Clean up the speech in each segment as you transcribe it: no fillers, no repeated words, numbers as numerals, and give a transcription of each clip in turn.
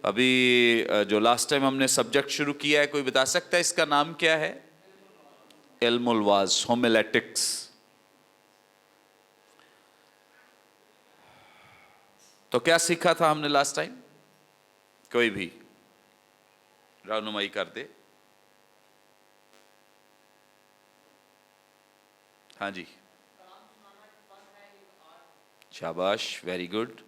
ابھی جو last time ہم نے سبجیکٹ شروع کیا ہے، کوئی بتا سکتا ہے اس کا نام کیا ہے؟ علم الواز، ہومیلیٹکس۔ تو کیا سیکھا تھا ہم نے لاسٹ ٹائم؟ کوئی بھی رہنمائی کر دے۔ ہاں جی، شاباش، ویری گڈ،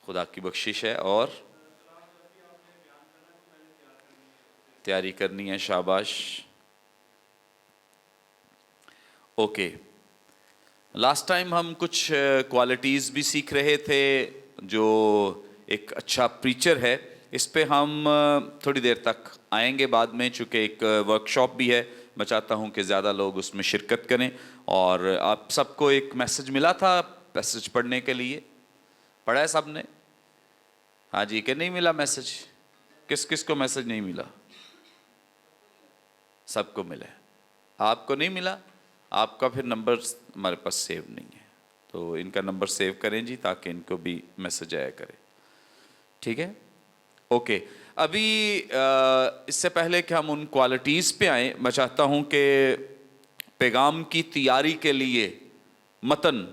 خدا کی بخشش ہے، اور تیاری کرنی ہے، شاباش، اوکے۔ لاسٹ ٹائم ہم کچھ کوالٹیز بھی سیکھ رہے تھے جو ایک اچھا پریچر ہے، اس پہ ہم تھوڑی دیر تک آئیں گے بعد میں، چونکہ ایک ورکشاپ بھی ہے، میں چاہتا ہوں کہ زیادہ لوگ اس میں شرکت کریں۔ اور آپ سب کو ایک میسج ملا تھا میسج پڑھنے کے لیے، پڑھا ہے سب نے؟ ہاں جی، کہ نہیں ملا میسج؟ کس کس کو میسج نہیں ملا؟ سب کو ملا ہے، آپ کو نہیں ملا؟ آپ کا پھر نمبر ہمارے پاس سیو نہیں ہے، تو ان کا نمبر سیو کریں جی، تاکہ ان کو بھی میسج آیا کرے، ٹھیک ہے؟ اوکے، ابھی اس سے پہلے کہ ہم ان کوالٹیز پہ آئیں، میں چاہتا ہوں کہ پیغام کی تیاری کے لیے متن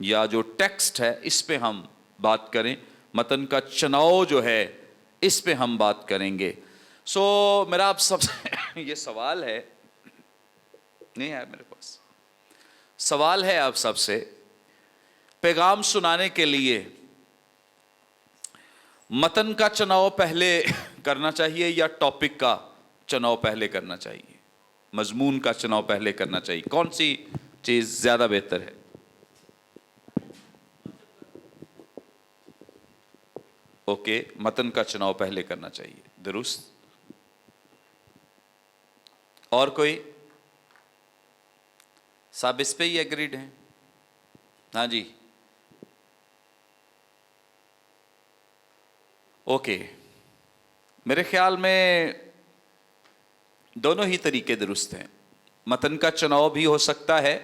یا جو ٹیکسٹ ہے اس پہ ہم بات کریں، متن کا چناؤ جو ہے اس پہ ہم بات کریں گے۔ سو میرا آپ سب سے یہ سوال ہے، نہیں ہے میرے پاس، سوال ہے آپ سب سے، پیغام سنانے کے لیے متن کا چناؤ پہلے کرنا چاہیے یا ٹاپک کا چناؤ پہلے کرنا چاہیے؟ مضمون کا چناؤ پہلے کرنا چاہیے، کون سی چیز زیادہ بہتر ہے؟ اوکے، متن کا چناؤ پہلے کرنا چاہیے، درست۔ اور کوئی؟ سب اس پہ ہی ایگریڈ ہیں؟ ہاں جی، اوکے، میرے خیال میں دونوں ہی طریقے درست ہیں، متن کا چناؤ بھی ہو سکتا ہے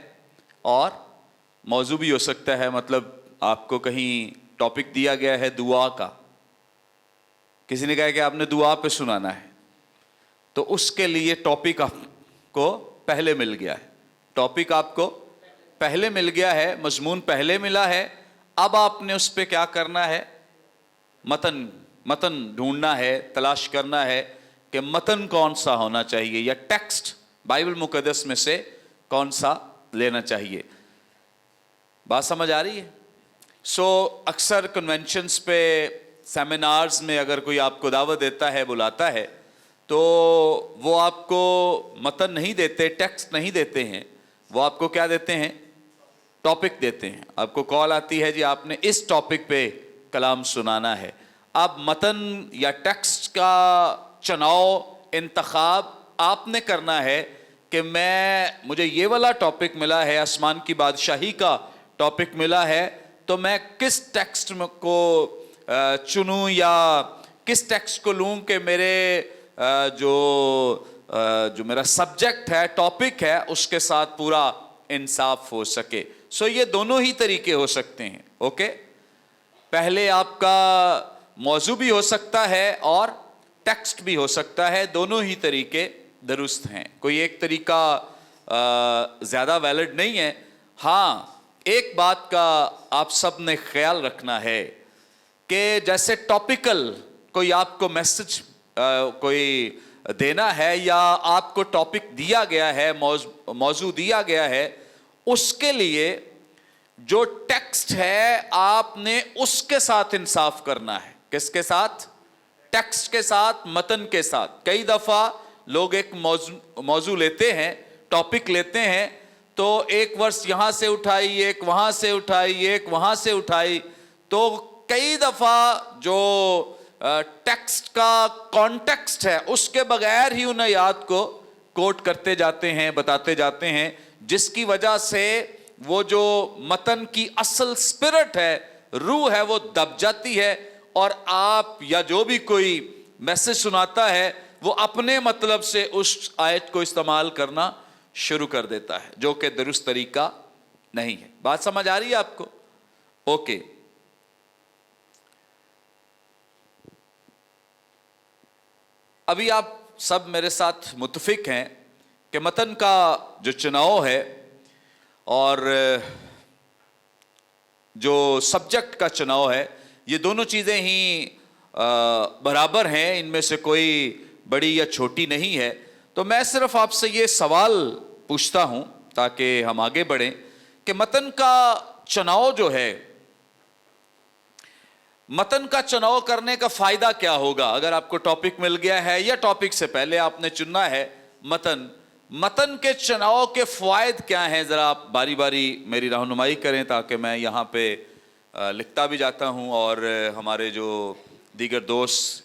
اور موضوع بھی ہو سکتا ہے۔ مطلب آپ کو کہیں ٹاپک دیا گیا ہے دعا کا، کسی نے کہا کہ آپ نے دعا پہ سنانا ہے، تو اس کے لیے ٹاپک آپ کو پہلے مل گیا ہے، ٹاپک آپ کو پہلے مل گیا ہے، مضمون پہلے ملا ہے، اب آپ نے اس پہ کیا کرنا ہے؟ متن ڈھونڈنا ہے، تلاش کرنا ہے کہ متن کون سا ہونا چاہیے، یا ٹیکسٹ بائبل مقدس میں سے کون سا لینا چاہیے۔ بات سمجھ آ رہی ہے؟ سو اکثر کنونشنز پہ، سیمینارز میں اگر کوئی آپ کو دعوت دیتا ہے، بلاتا ہے، تو وہ آپ کو متن نہیں دیتے، ٹیکسٹ نہیں دیتے ہیں، وہ آپ کو کیا دیتے ہیں؟ ٹاپک دیتے ہیں۔ آپ کو کال آتی ہے جی آپ نے اس ٹاپک پہ کلام سنانا ہے، اب متن یا ٹیکسٹ کا چناؤ، انتخاب آپ نے کرنا ہے کہ مجھے یہ والا ٹاپک ملا ہے، آسمان کی بادشاہی کا ٹاپک ملا ہے، تو میں کس ٹیکسٹ کو چنوں یا کس ٹیکسٹ کو لوں کہ میرے جو میرا سبجیکٹ ہے، ٹاپک ہے، اس کے ساتھ پورا انصاف ہو سکے۔ سو یہ دونوں ہی طریقے ہو سکتے ہیں، اوکے؟ پہلے آپ کا موضوع بھی ہو سکتا ہے اور ٹیکسٹ بھی ہو سکتا ہے، دونوں ہی طریقے درست ہیں، کوئی ایک طریقہ زیادہ ویلڈ نہیں ہے۔ ہاں، ایک بات کا آپ سب نے خیال رکھنا ہے کہ جیسے ٹاپیکل کوئی آپ کو میسج کوئی دینا ہے، یا آپ کو ٹاپک دیا گیا ہے، موضوع دیا گیا ہے، اس کے لیے جو ٹیکسٹ ہے آپ نے اس کے ساتھ انصاف کرنا ہے۔ کس کے ساتھ؟ ٹیکسٹ کے ساتھ، متن کے ساتھ۔ کئی دفعہ لوگ ایک موضوع لیتے ہیں، ٹاپک لیتے ہیں، تو ایک ورس یہاں سے اٹھائی، ایک وہاں سے اٹھائی، ایک وہاں سے اٹھائی، تو کئی دفعہ جو ٹیکسٹ کا کانٹیکسٹ ہے اس کے بغیر ہی ان آیات کو کوٹ کرتے جاتے ہیں، بتاتے جاتے ہیں، جس کی وجہ سے وہ جو متن کی اصل سپرٹ ہے، روح ہے، وہ دب جاتی ہے، اور آپ یا جو بھی کوئی میسج سناتا ہے وہ اپنے مطلب سے اس آیت کو استعمال کرنا شروع کر دیتا ہے، جو کہ درست طریقہ نہیں ہے۔ بات سمجھ آ رہی ہے آپ کو؟ اوکے، ابھی آپ سب میرے ساتھ متفق ہیں کہ متن کا جو چناؤ ہے اور جو سبجیکٹ کا چناؤ ہے، یہ دونوں چیزیں ہی برابر ہیں، ان میں سے کوئی بڑی یا چھوٹی نہیں ہے. تو میں صرف آپ سے یہ سوال پوچھتا ہوں تاکہ ہم آگے بڑھیں کہ متن کا چناؤ جو ہے، متن کا چناؤ کرنے کا فائدہ کیا ہوگا؟ اگر آپ کو ٹاپک مل گیا ہے یا ٹاپک سے پہلے آپ نے چننا ہے متن کے چناؤ کے فوائد کیا ہیں؟ ذرا آپ باری باری میری رہنمائی کریں تاکہ میں یہاں پہ لکھتا بھی جاتا ہوں اور ہمارے جو دیگر دوست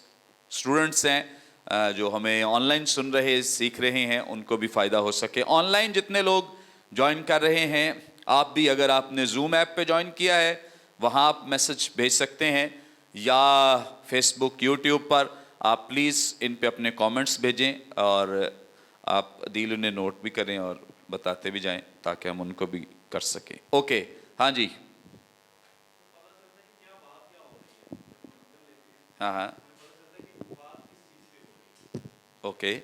اسٹوڈنٹس ہیں جو ہمیں آن لائن سن رہے سیکھ رہے ہیں ان کو بھی فائدہ ہو سکے. آن لائن جتنے لوگ جوائن کر رہے ہیں، آپ بھی اگر آپ نے زوم ایپ پہ جوائن کیا ہے وہاں آپ میسج بھیج سکتے ہیں، یا فیس بک، یوٹیوب پر آپ پلیز ان پہ اپنے کامنٹس بھیجیں اور آپ عدیل انہیں نوٹ بھی کریں اور بتاتے بھی جائیں تاکہ ہم ان کو بھی کر سکیں. اوکے، ہاں جی، ہاں ہاں، اوکے.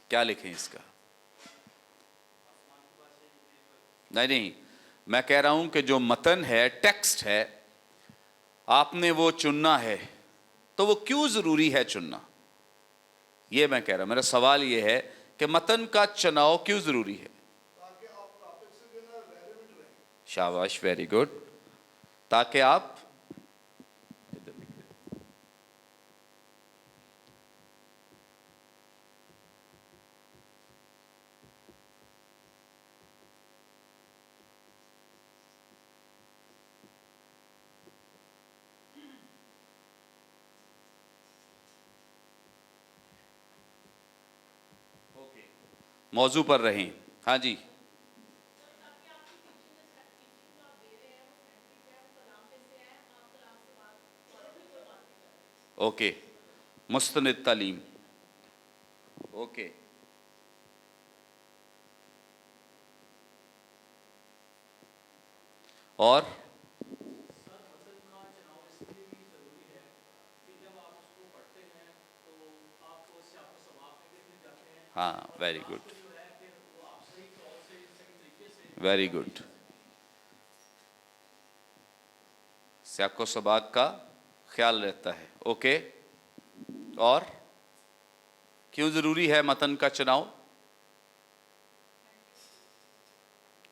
کیا لکھیں اس کا؟ نہیں، میں کہہ رہا ہوں کہ جو متن ہے، ٹیکسٹ ہے، آپ نے وہ چننا ہے تو وہ کیوں ضروری ہے چننا؟ یہ میں کہہ رہا ہوں، میرا سوال یہ ہے کہ متن کا چناؤ کیوں ضروری ہے؟ شاباش، ویری گڈ. تاکہ آپ موضوع پر رہیں. ہاں جی، اوکے. مستند تعلیم، اوکے. اور ہاں، ویری گڈ، ویری گڈ. سیاق و سباق کا خیال رہتا ہے. اوکے. اور کیوں ضروری ہے متن کا چناؤ؟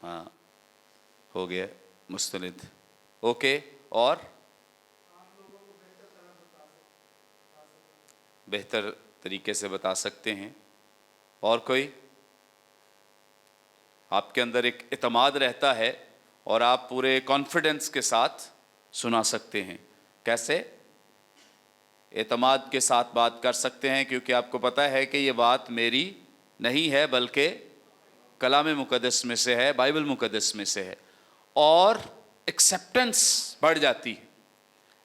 ہاں، ہو گیا مستند. اوکے. اور بہتر طریقے سے بتا سکتے ہیں. اور کوئی؟ آپ کے اندر ایک اعتماد رہتا ہے اور آپ پورے کانفیڈنس کے ساتھ سنا سکتے ہیں. کیسے؟ اعتماد کے ساتھ بات کر سکتے ہیں کیونکہ آپ کو پتہ ہے کہ یہ بات میری نہیں ہے بلکہ کلام مقدس میں سے ہے، بائبل مقدس میں سے ہے. اور ایکسیپٹنس بڑھ جاتی ہے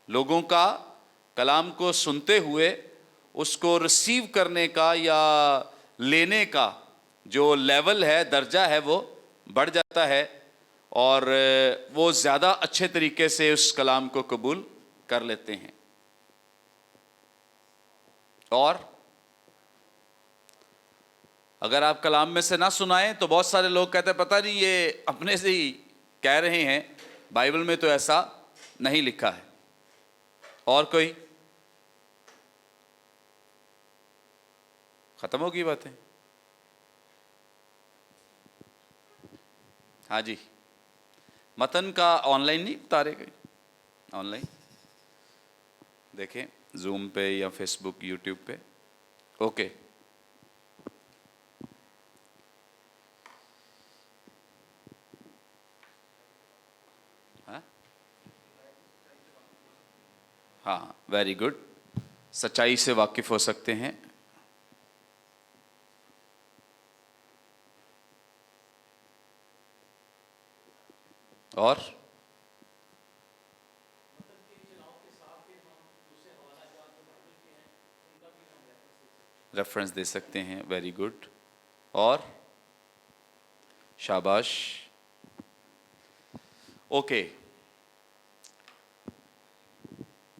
لوگوں کا کلام کو سنتے ہوئے اس کو ریسیو کرنے کا یا لینے کا جو لیول ہے، درجہ ہے، وہ بڑھ جاتا ہے اور وہ زیادہ اچھے طریقے سے اس کلام کو قبول کر لیتے ہیں. اور اگر آپ کلام میں سے نہ سنائیں تو بہت سارے لوگ کہتے ہیں پتہ نہیں یہ اپنے سے ہی کہہ رہے ہیں، بائبل میں تو ایسا نہیں لکھا ہے. اور کوئی؟ ختم ہوگی باتیں؟ ہاں جی. متن کا آن لائن نہیں بتا رہے؟ گئی آن لائن دیکھیں زوم پہ یا فیس بک، یوٹیوب پہ. اوکے. ہاں، ویری گڈ. سچائی سے واقف ہو سکتے ہیں. اور ریفرنس دے سکتے ہیں. Very good. اور شاباش. اوکے.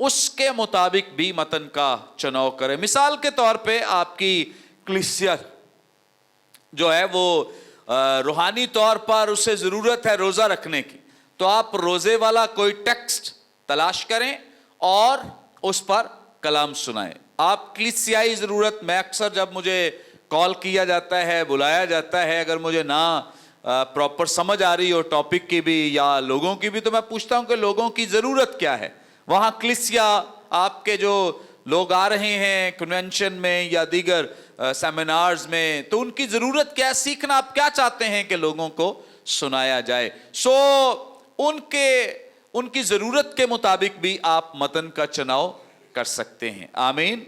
اس کے مطابق بھی متن کا چناؤ کریں. مثال کے طور پہ آپ کی کلیسیا جو ہے وہ روحانی طور پر اسے ضرورت ہے روزہ رکھنے کی, تو آپ روزے والا کوئی ٹیکسٹ تلاش کریں اور اس پر کلام سنائیں. آپ کلیسیائی ضرورت, میں اکثر جب مجھے کال کیا جاتا ہے, بلایا جاتا ہے, اگر مجھے نہ پراپر سمجھ آ رہی ہو ٹاپک کی بھی یا لوگوں کی بھی, تو میں پوچھتا ہوں کہ لوگوں کی ضرورت کیا ہے. وہاں کلیسیا آپ کے جو لوگ آ رہے ہیں کنونشن میں یا دیگر سیمینارز میں, تو ان کی ضرورت کیا ہے, سیکھنا آپ کیا چاہتے ہیں کہ لوگوں کو سنایا جائے. سو ان کی ضرورت کے مطابق بھی آپ متن کا چناؤ کر سکتے ہیں. آمین.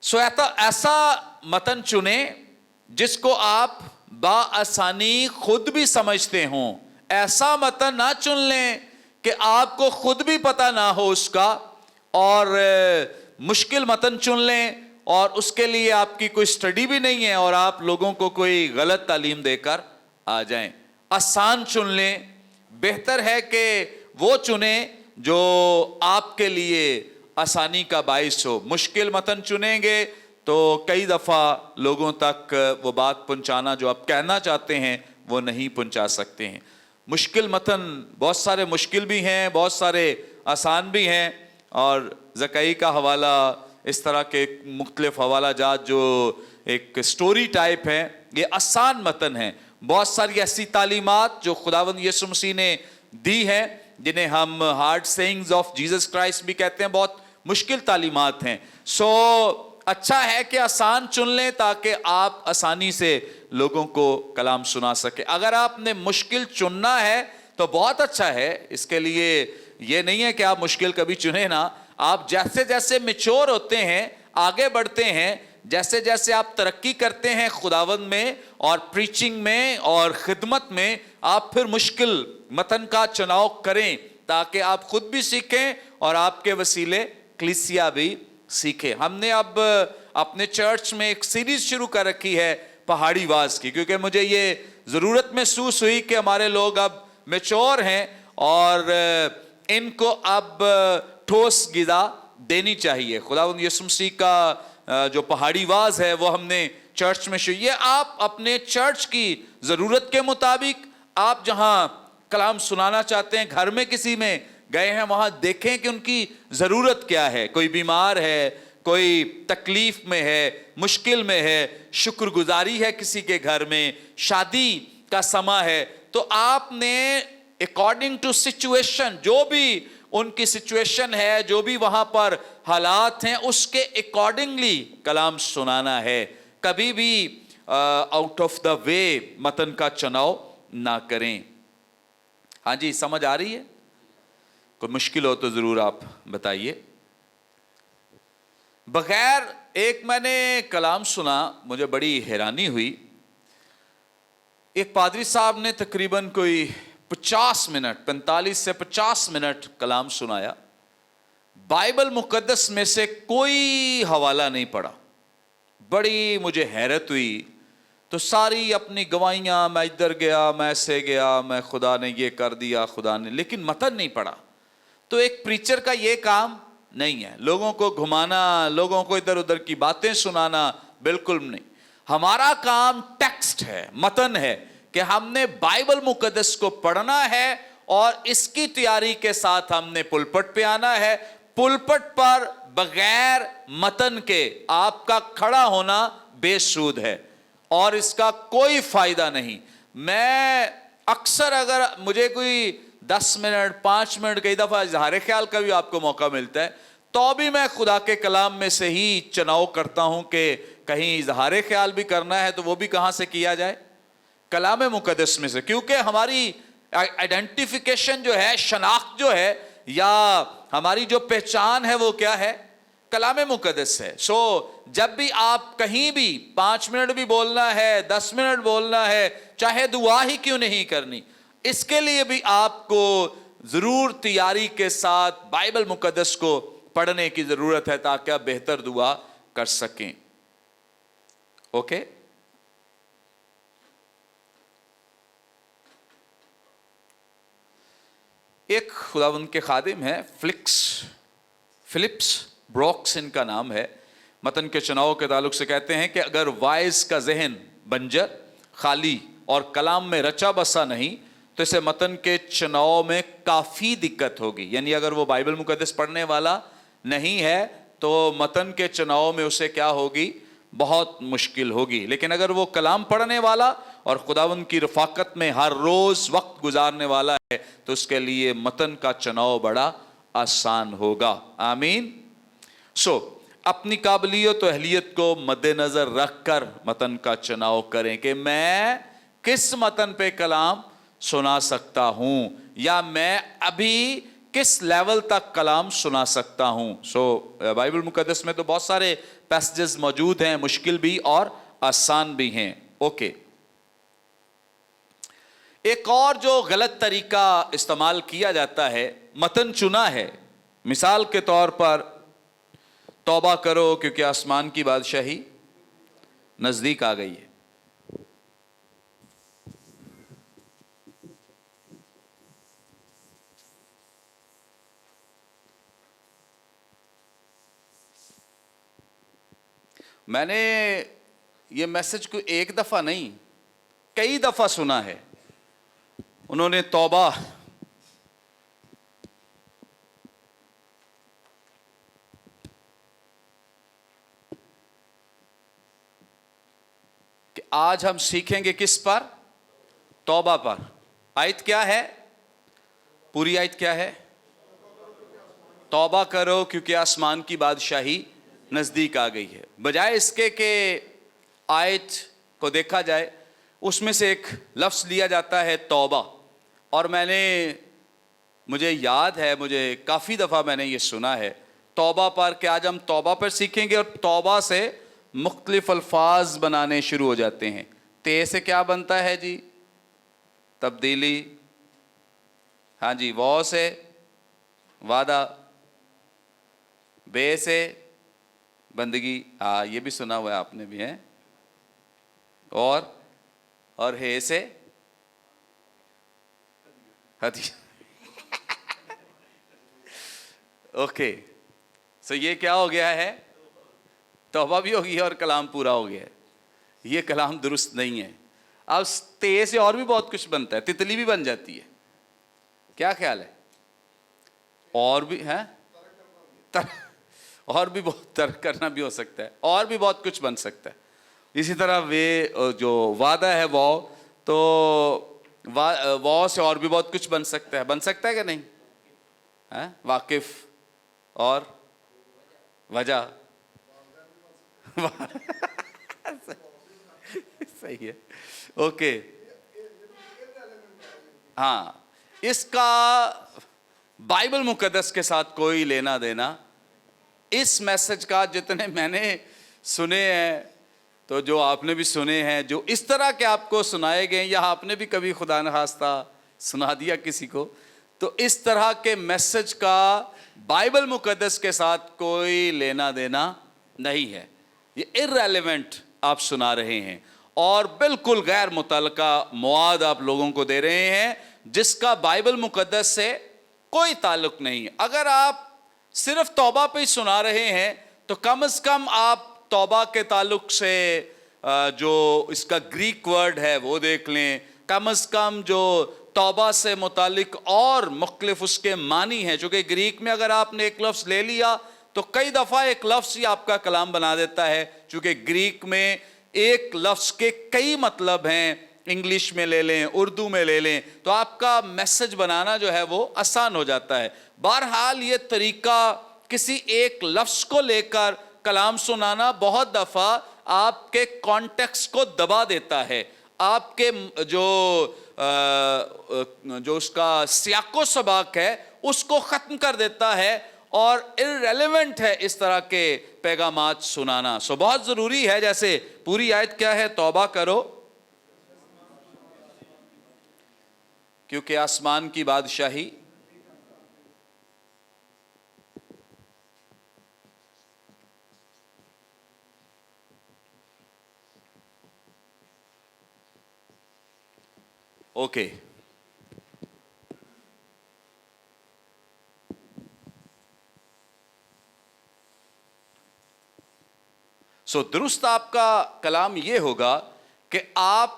سو ایسا متن چنیں جس کو آپ بآسانی خود بھی سمجھتے ہوں. ایسا متن نہ چن لیں کہ آپ کو خود بھی پتہ نہ ہو اس کا, اور مشکل متن چن لیں اور اس کے لیے آپ کی کوئی سٹڈی بھی نہیں ہے اور آپ لوگوں کو کوئی غلط تعلیم دے کر آ جائیں. آسان چن لیں. بہتر ہے کہ وہ چنیں جو آپ کے لیے آسانی کا باعث ہو. مشکل متن چنیں گے تو کئی دفعہ لوگوں تک وہ بات پہنچانا جو آپ کہنا چاہتے ہیں وہ نہیں پہنچا سکتے ہیں. مشکل متن بہت سارے مشکل بھی ہیں, بہت سارے آسان بھی ہیں, اور زکائی کا حوالہ, اس طرح کے مختلف حوالہ جات جو ایک سٹوری ٹائپ ہیں, یہ آسان متن ہیں. بہت ساری ایسی تعلیمات جو خداوند یسوع مسیح نے دی ہیں جنہیں ہم hard sayings of Jesus Christ بھی کہتے ہیں, بہت مشکل تعلیمات ہیں. سو اچھا ہے کہ آسان چن لیں تاکہ آپ آسانی سے لوگوں کو کلام سنا سکیں. اگر آپ نے مشکل چننا ہے تو بہت اچھا ہے, اس کے لیے یہ نہیں ہے کہ آپ مشکل کبھی چنیں نا. آپ جیسے جیسے میچور ہوتے ہیں, آگے بڑھتے ہیں, جیسے جیسے آپ ترقی کرتے ہیں خداوند میں اور پریچنگ میں اور خدمت میں, آپ پھر مشکل متن کا چناؤ کریں تاکہ آپ خود بھی سیکھیں اور آپ کے وسیلے کلیسیا بھی سیکھے. ہم نے اب اپنے چرچ میں ایک سیریز شروع کر رکھی ہے پہاڑی واز کی, کیونکہ مجھے یہ ضرورت محسوس ہوئی کہ ہمارے لوگ اب میچور ہیں اور ان کو اب ٹھوس غذا دینی چاہیے. خداوند یسوع مسیح کا جو پہاڑی واز ہے وہ ہم نے چرچ میں شروع. یہ آپ اپنے چرچ کی ضرورت کے مطابق آپ جہاں کلام سنانا چاہتے ہیں, گھر میں کسی میں گئے ہیں, وہاں دیکھیں کہ ان کی ضرورت کیا ہے. کوئی بیمار ہے, کوئی تکلیف میں ہے, مشکل میں ہے, شکر گزاری ہے کسی کے گھر میں, شادی کا سما ہے, تو آپ نے اکارڈنگ ٹو سچویشن, جو بھی ان کی سچویشن ہے, جو بھی وہاں پر حالات ہیں, اس کے اکارڈنگلی کلام سنانا ہے. کبھی بھی آؤٹ آف دا وے متن کا چناؤ نہ کریں. ہاں جی, سمجھ آ رہی ہے؟ کوئی مشکل ہو تو ضرور آپ بتائیے. بغیر ایک میں نے کلام سنا, مجھے بڑی حیرانی ہوئی. ایک پادری صاحب نے تقریباً کوئی 45 سے 50 منٹ کلام سنایا. بائبل مقدس میں سے کوئی حوالہ نہیں پڑھا. بڑی مجھے حیرت ہوئی. تو ساری اپنی گواہیاں, میں ادھر گیا, میں ایسے گیا, میں خدا نے یہ کر دیا, خدا نے, لیکن متن نہیں پڑھا. تو ایک پریچر کا یہ کام نہیں ہے لوگوں کو گھمانا, لوگوں کو ادھر ادھر کی باتیں سنانا, بالکل نہیں. ہمارا کام ٹیکسٹ ہے, متن ہے, کہ ہم نے بائبل مقدس کو پڑھنا ہے اور اس کی تیاری کے ساتھ ہم نے پلپٹ پہ آنا ہے. پلپٹ پر بغیر متن کے آپ کا کھڑا ہونا بے سود ہے اور اس کا کوئی فائدہ نہیں. میں اکثر اگر مجھے کوئی 10 منٹ 5 منٹ, کئی دفعہ اظہار خیال کا بھی آپ کو موقع ملتا ہے, تو بھی میں خدا کے کلام میں سے ہی چناؤ کرتا ہوں کہ کہیں اظہار خیال بھی کرنا ہے تو وہ بھی کہاں سے کیا جائے, کلام مقدس میں سے. کیونکہ ہماری آئیڈینٹیفیکیشن جو ہے, شناخت جو ہے, یا ہماری جو پہچان ہے وہ کیا ہے, کلام مقدس ہے. سو جب بھی آپ کہیں بھی 5 منٹ بھی بولنا ہے, 10 منٹ بولنا ہے, چاہے دعا ہی کیوں نہیں کرنی, اس کے لیے بھی آپ کو ضرور تیاری کے ساتھ بائبل مقدس کو پڑھنے کی ضرورت ہے تاکہ آپ بہتر دعا کر سکیں. اوکے. ایک خداوند کے خادم ہیں فلپس بروکس ان کا نام ہے، متن کے چناؤ کے تعلق سے کہتے ہیں کہ اگر وائز کا ذہن بنجر، خالی اور کلام میں رچا بسا نہیں تو اسے متن کے چناؤ میں کافی دقت ہوگی. یعنی اگر وہ بائبل مقدس پڑھنے والا نہیں ہے تو متن کے چناؤ میں اسے کیا ہوگی؟ بہت مشکل ہوگی. لیکن اگر وہ کلام پڑھنے والا اور خداوند کی رفاقت میں ہر روز وقت گزارنے والا ہے تو اس کے لیے متن کا چناؤ بڑا آسان ہوگا. آمین. اپنی قابلیت و اہلیت کو مد نظر رکھ کر متن کا چناؤ کریں کہ میں کس متن پہ کلام سنا سکتا ہوں یا میں ابھی کس لیول تک کلام سنا سکتا ہوں. بائبل مقدس میں تو بہت سارے پیسجز موجود ہیں، مشکل بھی اور آسان بھی ہیں. اوکے. ایک اور جو غلط طریقہ استعمال کیا جاتا ہے، متن چنا ہے. مثال کے طور پر توبہ کرو کیونکہ آسمان کی بادشاہی نزدیک آ گئی ہے. میں نے یہ میسج کو ایک دفعہ نہیں کئی دفعہ سنا ہے. انہوں نے توبہ کہ آج ہم سیکھیں گے کس پر؟ توبہ پر. آیت کیا ہے؟ پوری آیت کیا ہے؟ توبہ کرو کیونکہ آسمان کی بادشاہی نزدیک آ گئی ہے. بجائے اس کے کہ آیت کو دیکھا جائے اس میں سے ایک لفظ لیا جاتا ہے توبہ. اور مجھے یاد ہے، مجھے کافی دفعہ میں نے یہ سنا ہے توبہ پر کہ آج ہم توبہ پر سیکھیں گے، اور توبہ سے مختلف الفاظ بنانے شروع ہو جاتے ہیں. تے سے کیا بنتا ہے جی؟ تبدیلی. ہاں جی. وہ سے وعدہ، بے سے بندگی. ہاں یہ بھی سنا ہوا ہے آپ نے بھی ہے. اور ہے سے ہدیہ. اوکے. یہ کیا ہو گیا ہے؟ توبہ بھی ہو گئی اور کلام پورا ہو گیا ہے. یہ کلام درست نہیں ہے. اب تے سے اور بھی بہت کچھ بنتا ہے، تتلی بھی بن جاتی ہے. کیا خیال ہے؟ اور بھی ہے، اور بھی بہت ترک کرنا بھی ہو سکتا ہے، اور بھی بہت کچھ بن سکتا ہے. اسی طرح جو وعدہ ہے وہ تو وہ سے اور بھی بہت کچھ بن سکتا ہے کہ نہیں؟ واقف اور وجہ. صحیح ہے. اوکے. ہاں، اس کا بائبل مقدس کے ساتھ کوئی لینا دینا. اس میسج کا جتنے میں نے سنے ہیں تو جو آپ نے بھی سنے ہیں، جو اس طرح کے آپ کو سنائے گئے یا آپ نے بھی کبھی خدا نخواستہ سنا دیا کسی کو، تو اس طرح کے میسج کا بائبل مقدس کے ساتھ کوئی لینا دینا نہیں ہے. یہ irrelevant آپ سنا رہے ہیں اور بالکل غیر متعلقہ مواد آپ لوگوں کو دے رہے ہیں جس کا بائبل مقدس سے کوئی تعلق نہیں ہے. اگر آپ صرف توبہ پہ ہی سنا رہے ہیں تو کم از کم آپ توبہ کے تعلق سے جو اس کا گریک ورڈ ہے وہ دیکھ لیں. کم از کم جو توبہ سے متعلق اور مختلف اس کے معنی ہیں، چونکہ گریک میں اگر آپ نے ایک لفظ لے لیا تو کئی دفعہ ایک لفظ ہی آپ کا کلام بنا دیتا ہے. چونکہ گریک میں ایک لفظ کے کئی مطلب ہیں. انگلش میں لے لیں، اردو میں لے لیں، تو آپ کا میسج بنانا جو ہے وہ آسان ہو جاتا ہے. بہرحال یہ طریقہ کسی ایک لفظ کو لے کر کلام سنانا بہت دفعہ آپ کے کانٹیکسٹ کو دبا دیتا ہے، آپ کے جو اس کا سیاق و سباق ہے اس کو ختم کر دیتا ہے اور irrelevant ہے اس طرح کے پیغامات سنانا. بہت ضروری ہے. جیسے پوری آیت کیا ہے؟ توبہ کرو کیونکہ آسمان کی بادشاہی اوکے. سو درست آپ کا کلام یہ ہوگا کہ آپ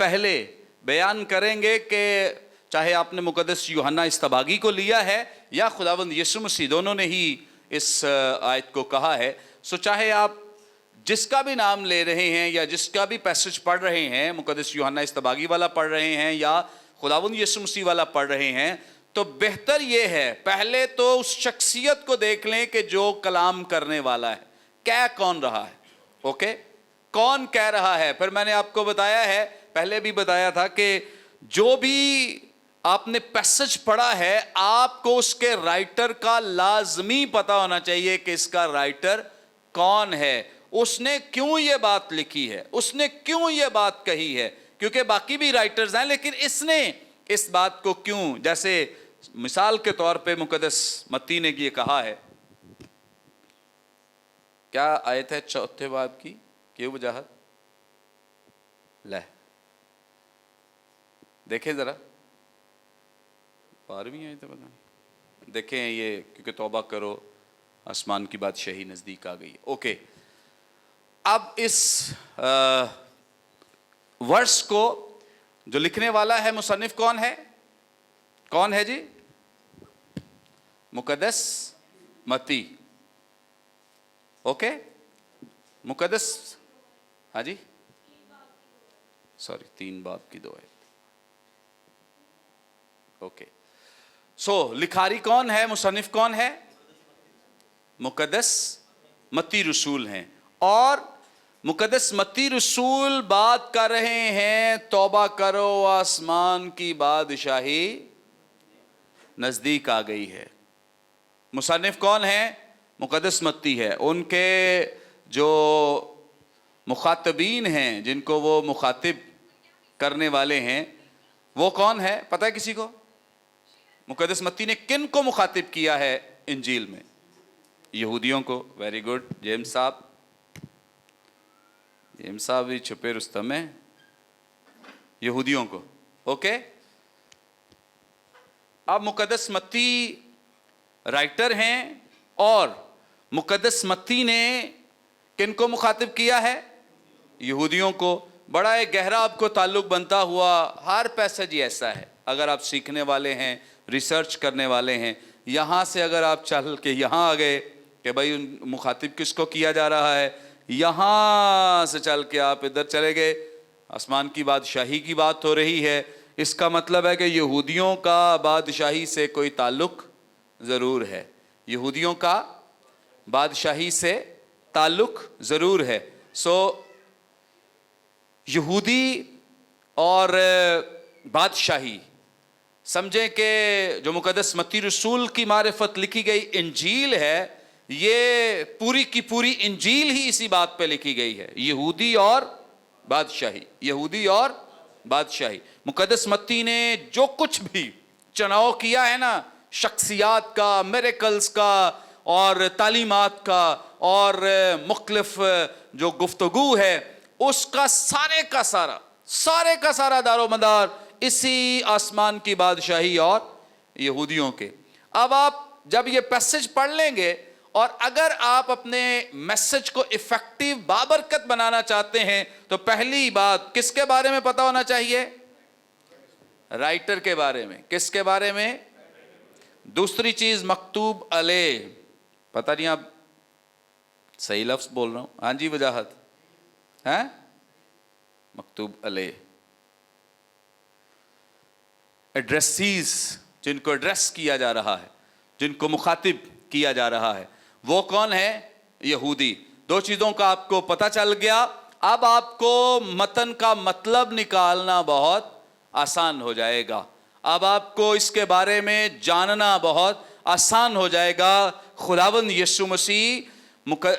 پہلے بیان کریں گے کہ چاہے آپ نے مقدس یوحنا اصطباغی کو لیا ہے یا خداوند یسوع مسیح، دونوں نے ہی اس آیت کو کہا ہے، سو چاہے آپ جس کا بھی نام لے رہے ہیں یا جس کا بھی پیسج پڑھ رہے ہیں، مقدس یوحنا اصطباغی والا پڑھ رہے ہیں یا خداوند یسوع مسیح والا پڑھ رہے ہیں، تو بہتر یہ ہے پہلے تو اس شخصیت کو دیکھ لیں کہ جو کلام کرنے والا ہے، کہہ کون رہا ہے، اوکے، کون کہہ رہا ہے۔ پھر میں نے آپ کو بتایا ہے، پہلے بھی بتایا تھا کہ جو بھی آپ نے پیسج پڑھا ہے، آپ کو اس کے رائٹر کا لازمی پتہ ہونا چاہیے کہ اس کا رائٹر کون ہے، اس نے کیوں یہ بات لکھی ہے، اس نے کیوں یہ بات کہی ہے، کیونکہ باقی بھی رائٹرز ہیں لیکن اس نے اس بات کو کیوں، جیسے مثال کے طور پہ مقدس متی نے یہ کہا ہے، کیا آیت ہے 4 باب کی، کیوں وجاہت لے دیکھیں ذرا 12ویں آیت ہے، پتہ نہیں دیکھیں یہ، کیونکہ توبہ کرو آسمان کی بادشاہی نزدیک آ گئی ہے، اوکے۔ اب اس ورس کو جو لکھنے والا ہے مصنف کون ہے؟ کون ہے جی؟ مقدس متی، اوکے، مقدس، ہاں جی، سوری 3 باب کی 2 ہے، اوکے۔ سو لکھاری کون ہے، مصنف کون ہے؟ مقدس متی رسول ہیں، اور مقدس متی رسول بات کر رہے ہیں توبہ کرو آسمان کی بادشاہی نزدیک آ گئی ہے۔ مصنف کون ہے؟ مقدس متی ہے۔ ان کے جو مخاطبین ہیں، جن کو وہ مخاطب کرنے والے ہیں، وہ کون ہے پتہ ہے کسی کو؟ مقدس متی نے کن کو مخاطب کیا ہے انجیل میں؟ یہودیوں کو، ویری گڈ، جیمس صاحب بھی چھپے رستم ہیں، یہودیوں کو، اوکے۔ اب مقدس متی رائٹر ہیں، اور مقدس متی نے کن کو مخاطب کیا ہے؟ یہودیوں کو۔ بڑا ایک گہرا آپ کو تعلق بنتا ہوا، ہر پیسج ہی ایسا ہے، اگر آپ سیکھنے والے ہیں، ریسرچ کرنے والے ہیں، یہاں سے اگر آپ چل کے یہاں آ گئے کہ بھائی مخاطب کس کو کیا جا رہا ہے، یہاں سے چل کے آپ ادھر چلے گئے، آسمان کی بادشاہی کی بات ہو رہی ہے، اس کا مطلب ہے کہ یہودیوں کا بادشاہی سے کوئی تعلق ضرور ہے، یہودیوں کا بادشاہی سے تعلق ضرور ہے۔ سو یہودی اور بادشاہی، سمجھیں کہ جو مقدس متی رسول کی معرفت لکھی گئی انجیل ہے، یہ پوری کی پوری انجیل ہی اسی بات پہ لکھی گئی ہے، یہودی اور بادشاہی، یہودی اور بادشاہی۔ مقدس متی نے جو کچھ بھی چناؤ کیا ہے نا، شخصیات کا، میریکلز کا، اور تعلیمات کا، اور مختلف جو گفتگو ہے، اس کا سارے کا سارا دار و مدار اسی آسمان کی بادشاہی اور یہودیوں کے۔ اب آپ جب یہ پیسج پڑھ لیں گے، اور اگر آپ اپنے میسج کو ایفیکٹیو بابرکت بنانا چاہتے ہیں، تو پہلی بات کس کے بارے میں پتہ ہونا چاہیے؟ رائٹر کے بارے میں۔ کس کے بارے میں؟ دوسری چیز مکتوب علیہ، پتہ نہیں آپ صحیح لفظ بول رہا ہوں، ہاں جی وضاحت ہے، مکتوب علیہ، ایڈریسیز، جن کو ایڈریس کیا جا رہا ہے، جن کو مخاطب کیا جا رہا ہے، وہ کون ہے؟ یہودی۔ 2 چیزوں کا آپ کو پتہ چل گیا۔ اب آپ کو متن کا مطلب نکالنا بہت آسان ہو جائے گا، اب آپ کو اس کے بارے میں جاننا بہت آسان ہو جائے گا۔ خداوند یسوع مسیح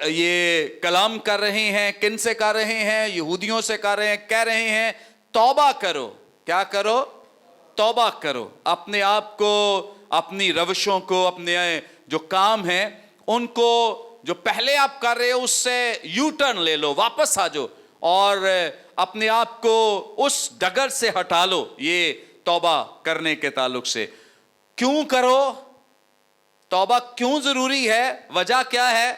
یہ کلام کر رہے ہیں، کن سے کر رہے ہیں؟ یہودیوں سے کر رہے ہیں، کہہ رہے ہیں توبہ کرو۔ کیا کرو؟ توبہ کرو، اپنے آپ کو، اپنی روشوں کو، اپنے جو کام ہیں ان کو جو پہلے آپ کر رہے ہو اس سے یو ٹرن لے لو، واپس آ جاؤ، اور اپنے آپ کو اس ڈگر سے ہٹا لو۔ یہ توبہ کرنے کے تعلق سے کیوں کرو؟ توبہ کیوں ضروری ہے؟ وجہ کیا ہے؟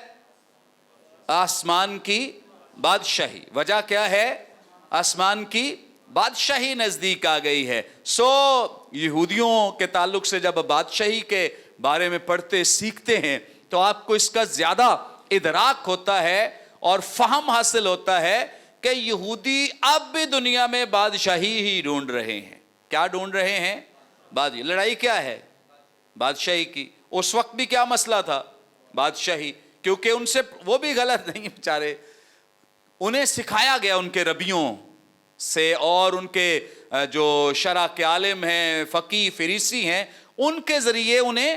آسمان کی بادشاہی. وجہ کیا ہے؟ آسمان کی بادشاہی نزدیک آ گئی ہے. سو یہودیوں کے تعلق سے جب بادشاہی کے بارے میں پڑھتے سیکھتے ہیں تو آپ کو اس کا زیادہ ادراک ہوتا ہے اور فہم حاصل ہوتا ہے کہ یہودی اب بھی دنیا میں بادشاہی ہی ڈھونڈ رہے ہیں. کیا ڈھونڈ رہے ہیں؟ لڑائی کیا ہے؟ بادشاہی کی. اس وقت بھی کیا مسئلہ تھا؟ بادشاہی. کیونکہ ان سے وہ بھی غلط نہیں بیچارے، انہیں سکھایا گیا ان کے ربیوں سے اور ان کے جو شرع کے عالم ہیں، فقی فریسی ہیں، ان کے ذریعے انہیں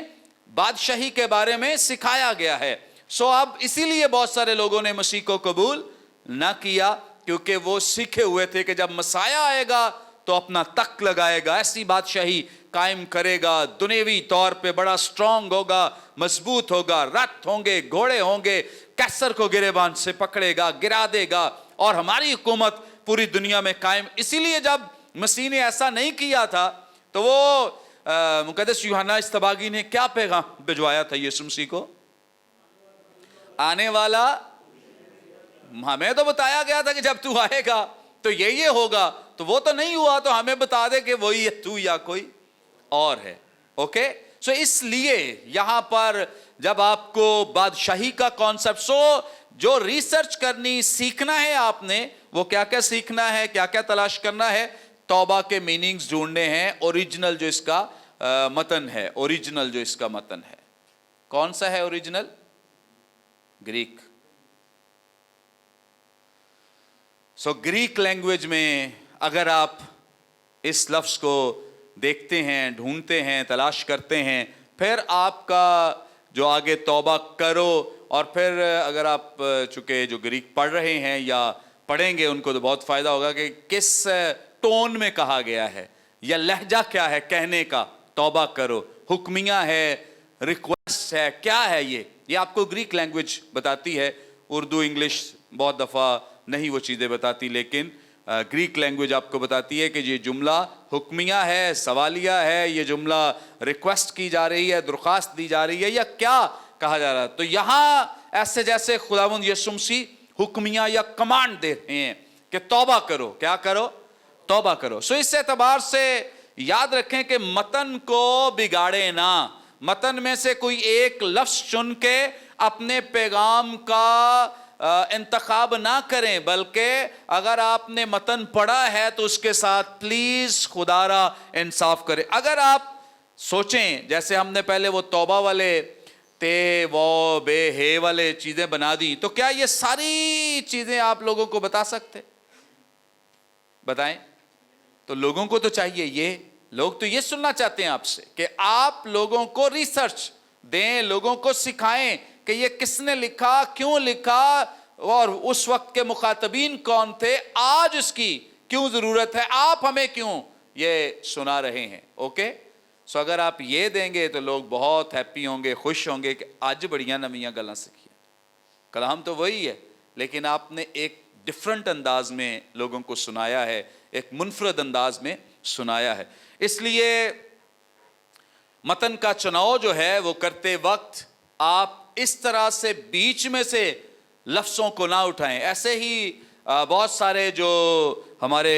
بادشاہی کے بارے میں سکھایا گیا ہے. سو اب اسی لیے بہت سارے لوگوں نے مسیح کو قبول نہ کیا، کیونکہ وہ سیکھے ہوئے تھے کہ جب مسیح آئے گا تو اپنا تخت لگائے گا، ایسی بادشاہی قائم کرے گا، دنیوی طور پہ بڑا سٹرونگ ہوگا، مضبوط ہوگا، رتھ ہوں گے، گھوڑے ہوں گے، کیسر کو گریبان سے پکڑے گا، گرا دے گا، اور ہماری حکومت پوری دنیا میں قائم. اسی لیے جب مسیح نے ایسا نہیں کیا تھا تو وہ مقدس یوحنا اصطباغی نے کیا پیغام بھجوایا تھا یسوع مسیح کو؟ آنے والا، ہمیں تو بتایا گیا تھا کہ جب تو آئے گا تو یہ ہوگا، تو وہ تو نہیں ہوا، تو ہمیں بتا دے کہ وہی ہے تو یا کوئی اور ہے. اوکے. سو اس لیے یہاں پر جب آپ کو بادشاہی کا کانسیپٹ، جو ریسرچ کرنی سیکھنا ہے آپ نے، وہ کیا کیا سیکھنا ہے، کیا کیا تلاش کرنا ہے؟ توبہ کے میننگز ڈھونڈنے ہیں. اوریجنل جو اس کا متن ہے، اوریجنل جو اس کا متن ہے، کون سا ہے اوریجنل؟ گریک. سو گریک لینگویج میں اگر آپ اس لفظ کو دیکھتے ہیں، ڈھونڈتے ہیں، تلاش کرتے ہیں، پھر آپ کا جو آگے توبہ کرو، اور پھر اگر آپ چونکہ جو گریک پڑھ رہے ہیں یا پڑھیں گے ان کو تو بہت فائدہ ہوگا کہ کس ٹون میں کہا گیا ہے یا لہجہ کیا ہے کہنے کا. توبہ کرو حکمیہ ہے، ریکویسٹ ہے، کیا ہے یہ آپ کو گریک لینگویج بتاتی ہے. اردو انگلش بہت دفعہ نہیں وہ چیزیں بتاتی، لیکن گریک لینگویج آپ کو بتاتی ہے کہ یہ جملہ حکمیہ ہے، سوالیہ ہے، یہ جملہ ریکویسٹ کی جا رہی ہے، درخواست دی جا رہی ہے، یا کیا کہا جا رہا ہے. تو یہاں ایسے جیسے خداوند یسوع مسیح حکمیہ یا کمانڈ دے رہے ہیں کہ توبہ کرو. کیا کرو؟ توبہ کرو. سو اس اعتبار سے یاد رکھیں کہ متن کو بگاڑے نہ، متن میں سے کوئی ایک لفظ چن کے اپنے پیغام کا انتخاب نہ کریں، بلکہ اگر آپ نے متن پڑھا ہے تو اس کے ساتھ پلیز خدا را انصاف کریں. اگر آپ سوچیں جیسے ہم نے پہلے وہ توبہ والے تے وہ بے ہے والے چیزیں بنا دی، تو کیا یہ ساری چیزیں آپ لوگوں کو بتا سکتے؟ بتائیں. تو لوگوں کو تو چاہیے، یہ لوگ تو یہ سننا چاہتے ہیں آپ سے کہ آپ لوگوں کو ریسرچ دیں، لوگوں کو سکھائیں کہ یہ کس نے لکھا، کیوں لکھا، اور اس وقت کے مخاطبین کون تھے، آج اس کی کیوں ضرورت ہے، آپ ہمیں کیوں یہ سنا رہے ہیں. اوکے. سو اگر آپ یہ دیں گے تو لوگ بہت ہیپی ہوں گے، خوش ہوں گے کہ آج بڑیاں نمیاں گلاں سکھیاں. کلام تو وہی ہے، لیکن آپ نے ایک ڈفرنٹ انداز میں لوگوں کو سنایا ہے، ایک منفرد انداز میں سنایا ہے. اس لیے متن کا چناؤ جو ہے وہ کرتے وقت آپ اس طرح سے بیچ میں سے لفظوں کو نہ اٹھائیں. ایسے ہی بہت سارے جو ہمارے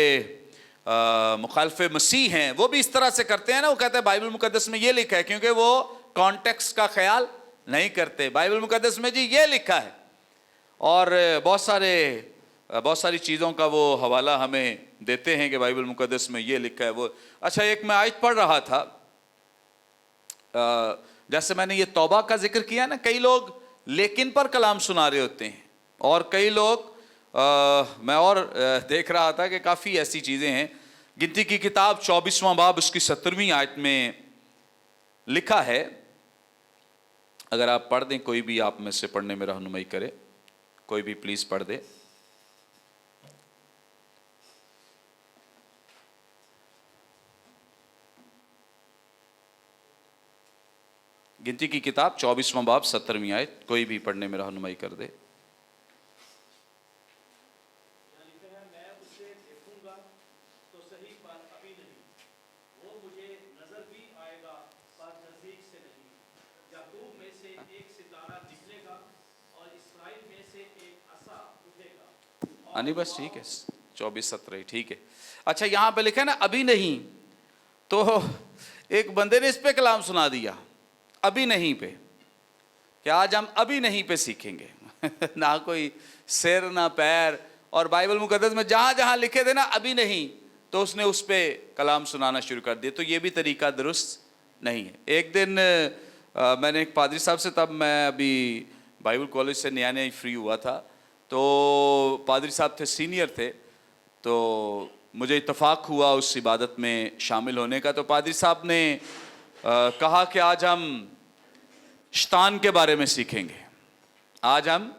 مخالف مسیح ہیں وہ بھی اس طرح سے کرتے ہیں نا. وہ کہتے ہیں بائبل مقدس میں یہ لکھا ہے، کیونکہ وہ کانٹیکسٹ کا خیال نہیں کرتے. بائبل مقدس میں جی یہ لکھا ہے، اور بہت ساری چیزوں کا وہ حوالہ ہمیں دیتے ہیں کہ بائبل مقدس میں یہ لکھا ہے وہ. اچھا، ایک میں آیت پڑھ رہا تھا، جیسے میں نے یہ توبہ کا ذکر کیا نا، کئی لوگ لیکن پر کلام سنا رہے ہوتے ہیں، اور کئی لوگ میں اور دیکھ رہا تھا کہ کافی ایسی چیزیں ہیں. گنتی کی کتاب 24واں باب اس کی 17ویں آیت میں لکھا ہے، اگر آپ پڑھ دیں، کوئی بھی آپ میں سے پڑھنے میں رہنمائی کرے، کوئی بھی پلیز پڑھ دے. گنتی کی کتاب 24واں باب 17ویں آیت، کوئی بھی پڑھنے میں رہنمائی کر دے. نہیں بس ٹھیک ہے 24-17 ٹھیک ہے. اچھا یہاں پہ لکھا ہے نا ابھی نہیں, تو ایک بندے نے اس پہ کلام سنا دیا ابھی نہیں پہ, کہ آج ہم ابھی نہیں پہ سیکھیں گے. نہ کوئی سر نہ پیر, اور بائبل مقدس میں جہاں جہاں لکھے تھے نا ابھی نہیں, تو اس نے اس پہ کلام سنانا شروع کر دیا. تو یہ بھی طریقہ درست نہیں ہے. ایک دن میں نے ایک پادری صاحب سے, تب میں ابھی بائبل کالج سے نیا نیا فری ہوا تھا, تو پادری صاحب تھے, سینئر تھے, تو مجھے اتفاق ہوا اس عبادت میں شامل ہونے کا. تو پادری صاحب نے کہا کہ آج ہم شیطان کے بارے میں سیکھیں گے, آج ہم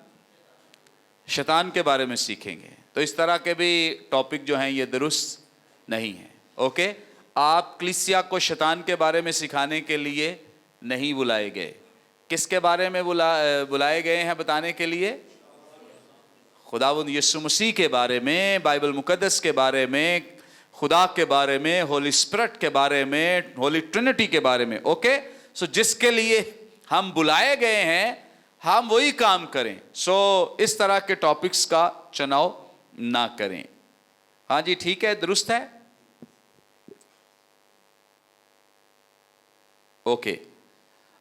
شیطان کے بارے میں سیکھیں گے. تو اس طرح کے بھی ٹاپک جو ہیں یہ درست نہیں ہیں. اوکے, آپ کلیسیا کو شیطان کے بارے میں سکھانے کے لیے نہیں بلائے گئے. کس کے بارے میں بلائے گئے ہیں بتانے کے لیے؟ خداوند یسوع مسیح کے بارے میں, بائبل مقدس کے بارے میں, خدا کے بارے میں, ہولی اسپرٹ کے بارے میں, ہولی ٹرینٹی کے بارے میں. اوکے, سو جس کے لیے ہم بلائے گئے ہیں ہم وہی کام کریں. سو اس طرح کے ٹاپکس کا چناؤ نہ کریں. ہاں جی ٹھیک ہے, درست ہے. اوکے,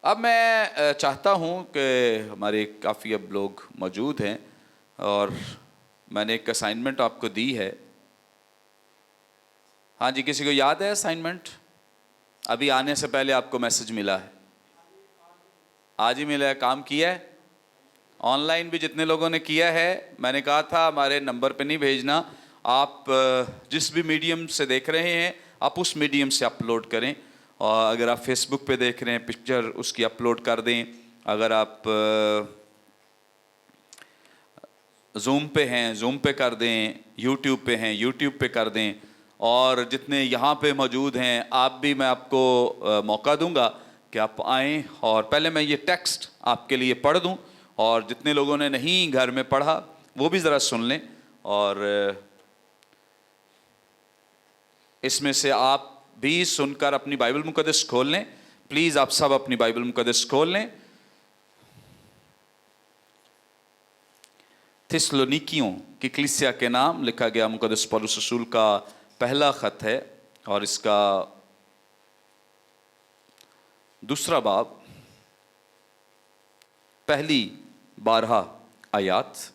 اب میں چاہتا ہوں کہ ہمارے کافی اب لوگ موجود ہیں, اور میں نے ایک اسائنمنٹ آپ کو دی ہے. ہاں جی, کسی کو یاد ہے اسائنمنٹ؟ ابھی آنے سے پہلے آپ کو میسج ملا ہے, آج ہی ملا ہے, کام کیا ہے. آن لائن بھی جتنے لوگوں نے کیا ہے, میں نے کہا تھا ہمارے نمبر پہ نہیں بھیجنا, آپ جس بھی میڈیم سے دیکھ رہے ہیں آپ اس میڈیم سے اپلوڈ کریں. اور اگر آپ فیس بک پہ دیکھ رہے ہیں پکچر اس کی اپلوڈ کر دیں, اگر آپ زوم پہ ہیں زوم پہ کر دیں, یوٹیوب پہ ہیں یوٹیوب پہ کر دیں, اور جتنے یہاں پہ موجود ہیں آپ بھی, میں آپ کو موقع دوں گا کہ آپ آئیں, اور پہلے میں یہ ٹیکسٹ آپ کے لیے پڑھ دوں, اور جتنے لوگوں نے نہیں گھر میں پڑھا وہ بھی ذرا سن لیں. اور اس میں سے آپ بھی سن کر اپنی بائبل مقدس کھول لیں. پلیز آپ سب اپنی بائبل مقدس کھول لیں. تھسلونیکیوں کی کلیسیا کے نام لکھا گیا مقدس پولس رسول کا پہلا خط ہے, اور اس کا 2 باب پہلی 12 آیات.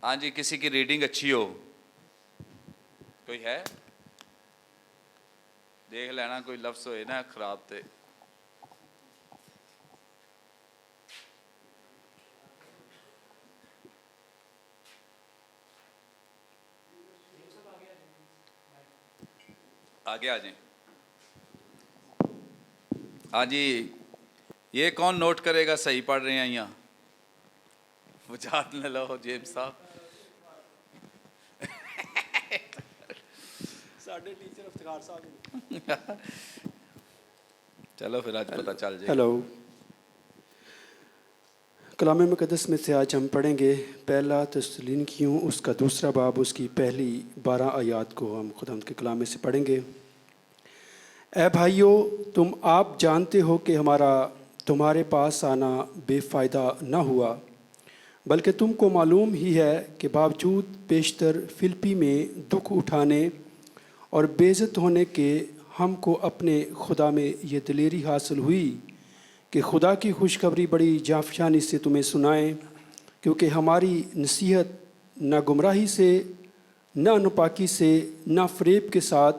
ہاں جی, کسی کی ریڈنگ اچھی ہو, کوئی ہے دیکھ لینا, کوئی لفظ ہوئے نا خراب تھے. آگے آ جائیں. ہاں جی, یہ کون نوٹ کرے گا صحیح پڑھ رہے ہیں یہاں؟ بجات نہ لو جیمس صاحب. ساڈے ٹیچر افتخار صاحب. چلو پھر آج پتہ چل جائے. ہیلو, کلام مقدس میں سے آج ہم پڑھیں گے پہلا تسلونیکیوں اس کا 2 باب, اس کی پہلی 12 آیات کو ہم خداوند کے کلام میں سے پڑھیں گے. اے بھائیو, تم آپ جانتے ہو کہ ہمارا تمہارے پاس آنا بے فائدہ نہ ہوا, بلکہ تم کو معلوم ہی ہے کہ باوجود بیشتر فلپی میں دکھ اٹھانے اور بے عزت ہونے کے ہم کو اپنے خدا میں یہ دلیری حاصل ہوئی کہ خدا کی خوشخبری بڑی جانفشانی سے تمہیں سنائیں, کیونکہ ہماری نصیحت نہ گمراہی سے, نہ ناپاکی سے, نہ فریب کے ساتھ,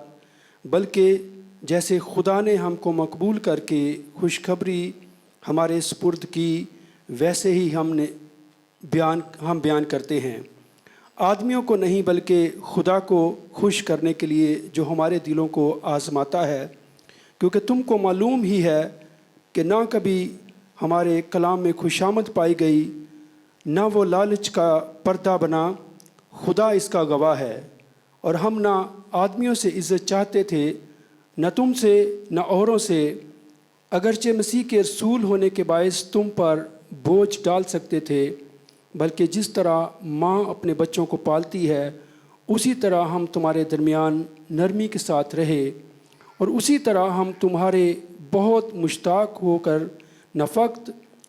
بلکہ جیسے خدا نے ہم کو مقبول کر کے خوشخبری ہمارے سپرد کی, ویسے ہی ہم بیان کرتے ہیں, آدمیوں کو نہیں بلکہ خدا کو خوش کرنے کے لیے جو ہمارے دلوں کو آزماتا ہے. کیونکہ تم کو معلوم ہی ہے کہ نہ کبھی ہمارے کلام میں خوشامد پائی گئی, نہ وہ لالچ کا پردہ بنا, خدا اس کا گواہ ہے. اور ہم نہ آدمیوں سے عزت چاہتے تھے, نہ تم سے نہ اوروں سے, اگرچہ مسیح کے رسول ہونے کے باعث تم پر بوجھ ڈال سکتے تھے, بلکہ جس طرح ماں اپنے بچوں کو پالتی ہے اسی طرح ہم تمہارے درمیان نرمی کے ساتھ رہے, اور اسی طرح ہم تمہارے بہت مشتاق ہو کر نہ فقط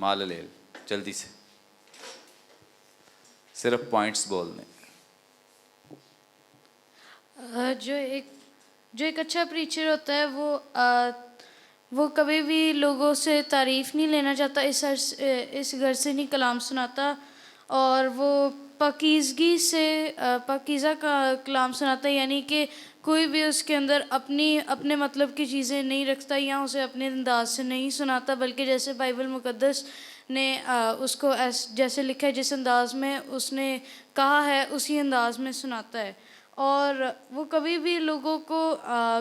مال لیل جلدی سے صرف پوائنٹس بول دیں. جو ایک اچھا پریچر ہوتا ہے وہ کبھی بھی لوگوں سے تعریف نہیں لینا چاہتا, اس غرض سے نہیں کلام سناتا, اور وہ پاکیزگی سے پاکیزہ کا کلام سناتا ہے, یعنی کہ کوئی بھی اس کے اندر اپنے مطلب کی چیزیں نہیں رکھتا یا اسے اپنے انداز سے نہیں سناتا, بلکہ جیسے بائبل مقدس نے اس کو جیسے لکھا ہے, جس انداز میں اس نے کہا ہے اسی انداز میں سناتا ہے, اور وہ کبھی بھی لوگوں کو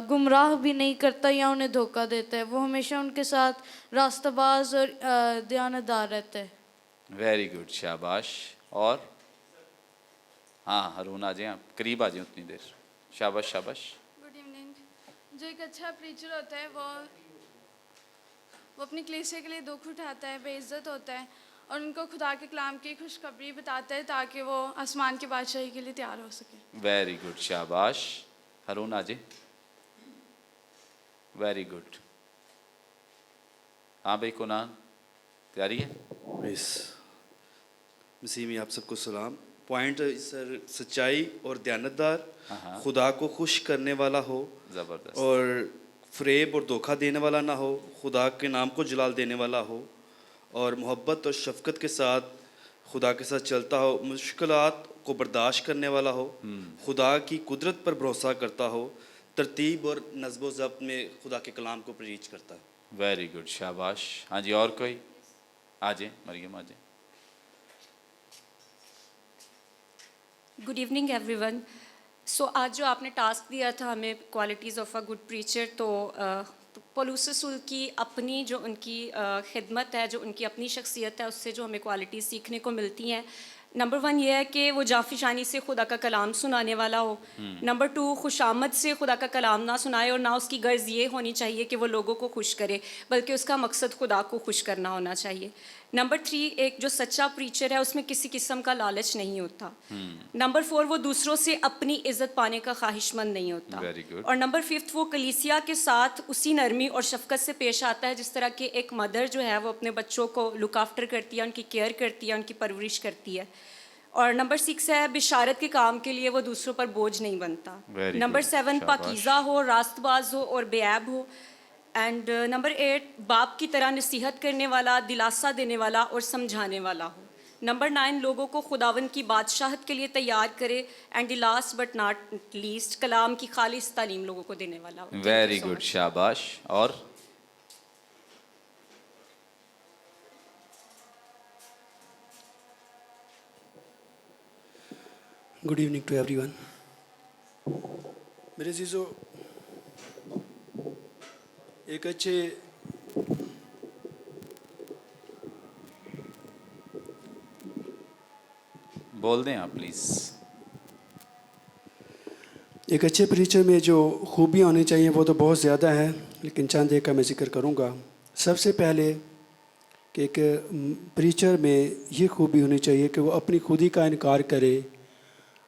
گمراہ بھی نہیں کرتا یا انہیں دھوکہ دیتا ہے, وہ ہمیشہ ان کے ساتھ راستہ باز اور دیانتدار رہتا ہے. ویری گڈ, شاباش. اور ہاں ہارون آ جائیں, آپ قریب آ جائیں اتنی دیر. شاباش شاباش. Good evening. جو ایک اچھا پریچر ہوتا ہے وہ اپنی کلیسیا کے لیے دکھ اٹھاتا ہے, بے عزت ہوتا ہے, اور ان کو خدا کے کلام کی خوشخبری بتاتا ہے تاکہ وہ آسمان کی بادشاہی کے لیے تیار ہو سکے. ویری گڈ, شاباش. ہارون آ جائیں. Very good. ہاں بھائی کنان تیاری ہے؟ مسیح میں آپ سب کو سلام. پوائنٹ سر سچائی اور دیانتدار, ہاں. خدا کو خوش کرنے والا ہو, زبردست. اور فریب اور دھوکہ دینے والا نہ ہو, خدا کے نام کو جلال دینے والا ہو, اور محبت اور شفقت کے ساتھ خدا کے ساتھ چلتا ہو, مشکلات کو برداشت کرنے والا ہو, خدا کی قدرت پر بھروسہ کرتا ہو, ترتیب اور نظم و ضبط میں خدا کے کلام کو پریچ کرتا ہے. ویری گڈ, شاباش. ہاں جی, اور کوئی آ جائیں, مریم آ جائیں. Good evening everyone. So آج جو آپ نے ٹاسک دیا تھا ہمیں qualities of a good preacher, تو پولس رسول کی اپنی جو ان کی خدمت ہے, جو ان کی اپنی شخصیت ہے, اس سے جو ہمیں کوالٹیز سیکھنے کو ملتی ہیں. نمبر 1 یہ ہے کہ وہ جانفشانی سے خدا کا کلام سنانے والا ہو. نمبر 2 خوشامد سے خدا کا کلام نہ سنائے, اور نہ اس کی غرض یہ ہونی چاہیے کہ وہ لوگوں کو خوش کرے, بلکہ اس کا مقصد خدا کو خوش کرنا ہونا چاہیے. نمبر 3 ایک جو سچا پریچر ہے اس میں کسی قسم کا لالچ نہیں ہوتا. نمبر 4 وہ دوسروں سے اپنی عزت پانے کا خواہش مند نہیں ہوتا. اور نمبر 5 وہ کلیسیا کے ساتھ اسی نرمی اور شفقت سے پیش آتا ہے جس طرح کہ ایک مدر جو ہے وہ اپنے بچوں کو لک آفٹر کرتی ہے, ان کی کیئر کرتی ہے, ان کی پرورش کرتی ہے. اور نمبر 6 ہے بشارت کے کام کے لیے وہ دوسروں پر بوجھ نہیں بنتا. نمبر 7 پاکیزہ ہو, راست باز ہو اور بے عیب ہو. اینڈ نمبر 8 باپ کی طرح نصیحت کرنے والا, دلاسا دینے والا اور سمجھانے والا ہو. نمبر 9 لوگوں کو خداون کی بادشاہت کے لیے تیار کرے. And the last but not least کلام کی خالص تعلیم لوگوں کو دینے والا ہو. ویری گڈ, شاباش. اور good evening to everyone. میرے عزیزو, ایک اچھے بول دیں آپ پلیز. ایک اچھے پریچر میں جو خوبیاں ہونی چاہیے وہ تو بہت زیادہ ہیں, لیکن چند ایک کا میں ذکر کروں گا. سب سے پہلے کہ ایک پریچر میں یہ خوبی ہونی چاہیے کہ وہ اپنی خودی کا انکار کرے,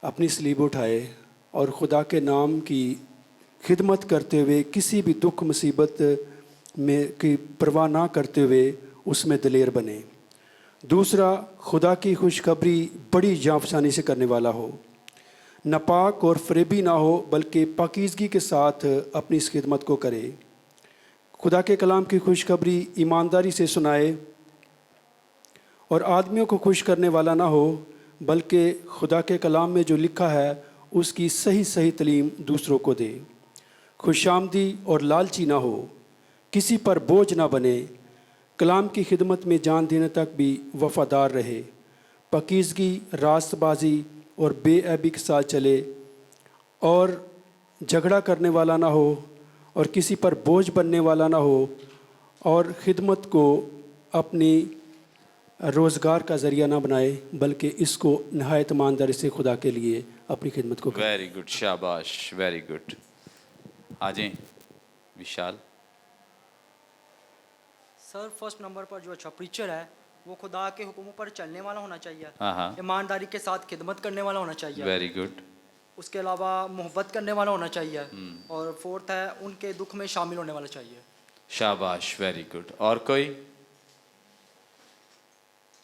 اپنی صلیب اٹھائے, اور خدا کے نام کی خدمت کرتے ہوئے کسی بھی دکھ مصیبت میں کی پرواہ نہ کرتے ہوئے اس میں دلیر بنے. دوسرا, خدا کی خوشخبری بڑی جانفشانی سے کرنے والا ہو, ناپاک اور فریبی نہ ہو, بلکہ پاکیزگی کے ساتھ اپنی اس خدمت کو کرے. خدا کے کلام کی خوشخبری ایمانداری سے سنائے, اور آدمیوں کو خوش کرنے والا نہ ہو, بلکہ خدا کے کلام میں جو لکھا ہے اس کی صحیح تعلیم دوسروں کو دے. خوش آمدی اور لالچی نہ ہو, کسی پر بوجھ نہ بنے, کلام کی خدمت میں جان دینے تک بھی وفادار رہے. پاکیزگی, راست بازی اور بے عیبی کے ساتھ چلے, اور جھگڑا کرنے والا نہ ہو, اور کسی پر بوجھ بننے والا نہ ہو, اور خدمت کو اپنی روزگار کا ذریعہ نہ بنائے, بلکہ اس کو نہایت ایمانداری سے خدا کے لیے اپنی خدمت کو کرے. ویری گڈ, شاباش, ویری گڈ. آ جائیں وشال. سر فرسٹ نمبر پر جو اچھا پریچر ہے وہ خدا کے حکموں پر چلنے والا ہونا چاہیے, ہاں, ایمانداری کے ساتھ خدمت کرنے والا ہونا چاہیے. Very good. اس کے علاوہ محبت کرنے والا ہونا چاہیے, اور 4 ہے ان کے دکھ میں شامل ہونے والا چاہیے. شاباش, ویری گڈ. اور کوئی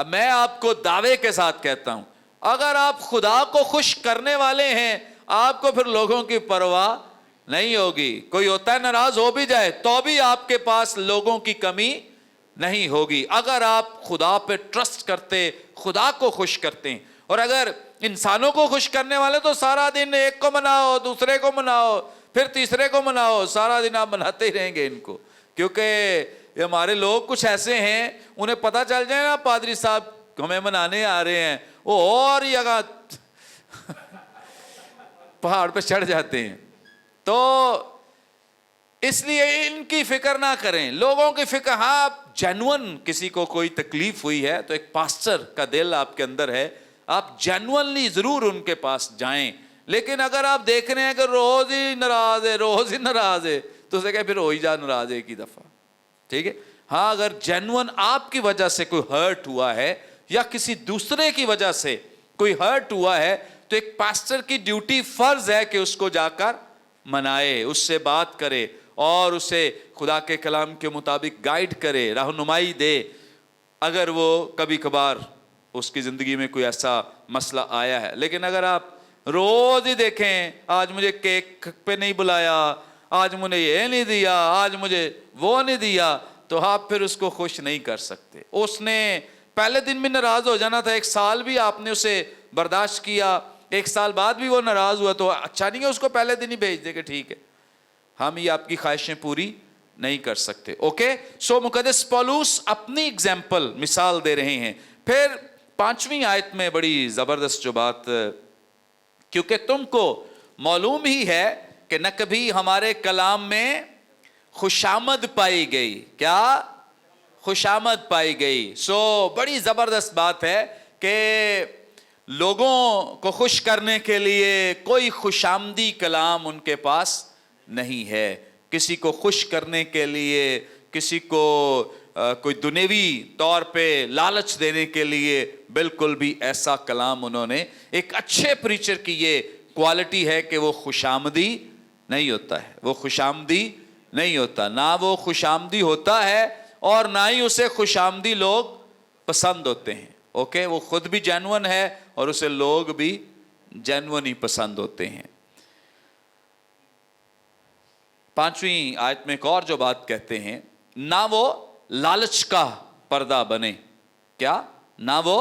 اب میں آپ کو دعوے کے ساتھ کہتا ہوں اگر آپ خدا کو خوش کرنے والے ہیں آپ کو پھر لوگوں کی پرواہ نہیں ہوگی. کوئی ہوتا ہے ناراض ہو بھی جائے تو بھی آپ کے پاس لوگوں کی کمی نہیں ہوگی اگر آپ خدا پہ ٹرسٹ کرتے, خدا کو خوش کرتے ہیں. اور اگر انسانوں کو خوش کرنے والے تو سارا دن ایک کو مناؤ, دوسرے کو مناؤ, پھر تیسرے کو مناؤ, سارا دن آپ مناتے ہی رہیں گے ان کو. کیونکہ یہ ہمارے لوگ کچھ ایسے ہیں انہیں پتہ چل جائے نا پادری صاحب ہمیں منانے آ رہے ہیں, وہ اور جگہ پہاڑ پہ چڑھ جاتے ہیں. تو اس لیے ان کی فکر نہ کریں, لوگوں کی فکر. ہاں جینون کسی کو کوئی تکلیف ہوئی ہے تو ایک پاسٹر کا دل آپ کے اندر ہے, آپ جینونلی ضرور ان کے پاس جائیں. لیکن اگر آپ دیکھ رہے ہیں کہ روز ہی ناراض ہے, روز ہی ناراض ہے, تو اسے کہ پھر ہو ہی جا ناراض ایک ہی دفعہ, ٹھیک ہے. ہاں اگر جینون آپ کی وجہ سے کوئی ہرٹ ہوا ہے یا کسی دوسرے کی وجہ سے کوئی ہرٹ ہوا ہے تو ایک پاسٹر کی ڈیوٹی فرض ہے کہ اس کو جا کر منائے, اس سے بات کرے اور اسے خدا کے کلام کے مطابق گائیڈ کرے, رہنمائی دے. اگر وہ کبھی کبھار اس کی زندگی میں کوئی ایسا مسئلہ آیا ہے. لیکن اگر آپ روز ہی دیکھیں آج مجھے کیک پہ نہیں بلایا, آج مجھے یہ نہیں دیا, آج مجھے وہ نہیں دیا, تو آپ پھر اس کو خوش نہیں کر سکتے. اس نے پہلے دن بھی ناراض ہو جانا تھا, ایک سال بھی آپ نے اسے برداشت کیا, ایک سال بعد بھی وہ ناراض ہوا تو اچھا نہیں ہے اس کو پہلے دن ہی بھیج دے کہ ٹھیک ہے. ہم یہ آپ کی خواہشیں پوری نہیں کر سکتے. اوکے, سو مقدس پولوس اپنی اگزامپل مثال دے رہے ہیں. پھر 5ویں آیت میں بڑی زبردست جو بات, کیونکہ تم کو معلوم ہی ہے کہ نہ کبھی ہمارے کلام میں خوشامد پائی گئی. کیا خوشامد پائی گئی؟ سو بڑی زبردست بات ہے کہ لوگوں کو خوش کرنے کے لیے کوئی خوشامدی کلام ان کے پاس نہیں ہے. کسی کو خوش کرنے کے لیے, کسی کو کوئی دنیوی طور پہ لالچ دینے کے لیے بالکل بھی ایسا کلام انہوں نے, ایک اچھے پریچر کی یہ کوالٹی ہے کہ وہ خوشامدی نہیں ہوتا ہے, وہ خوشامدی نہیں ہوتا, نہ وہ خوشامدی ہوتا ہے اور نہ ہی اسے خوشامدی لوگ پسند ہوتے ہیں. اوکے, وہ خود بھی جینون ہے اور اسے لوگ بھی جینون ہی پسند ہوتے ہیں. 5ویں آیت میں ایک اور جو بات کہتے ہیں, نہ وہ لالچ کا پردہ بنے. کیا؟ نہ وہ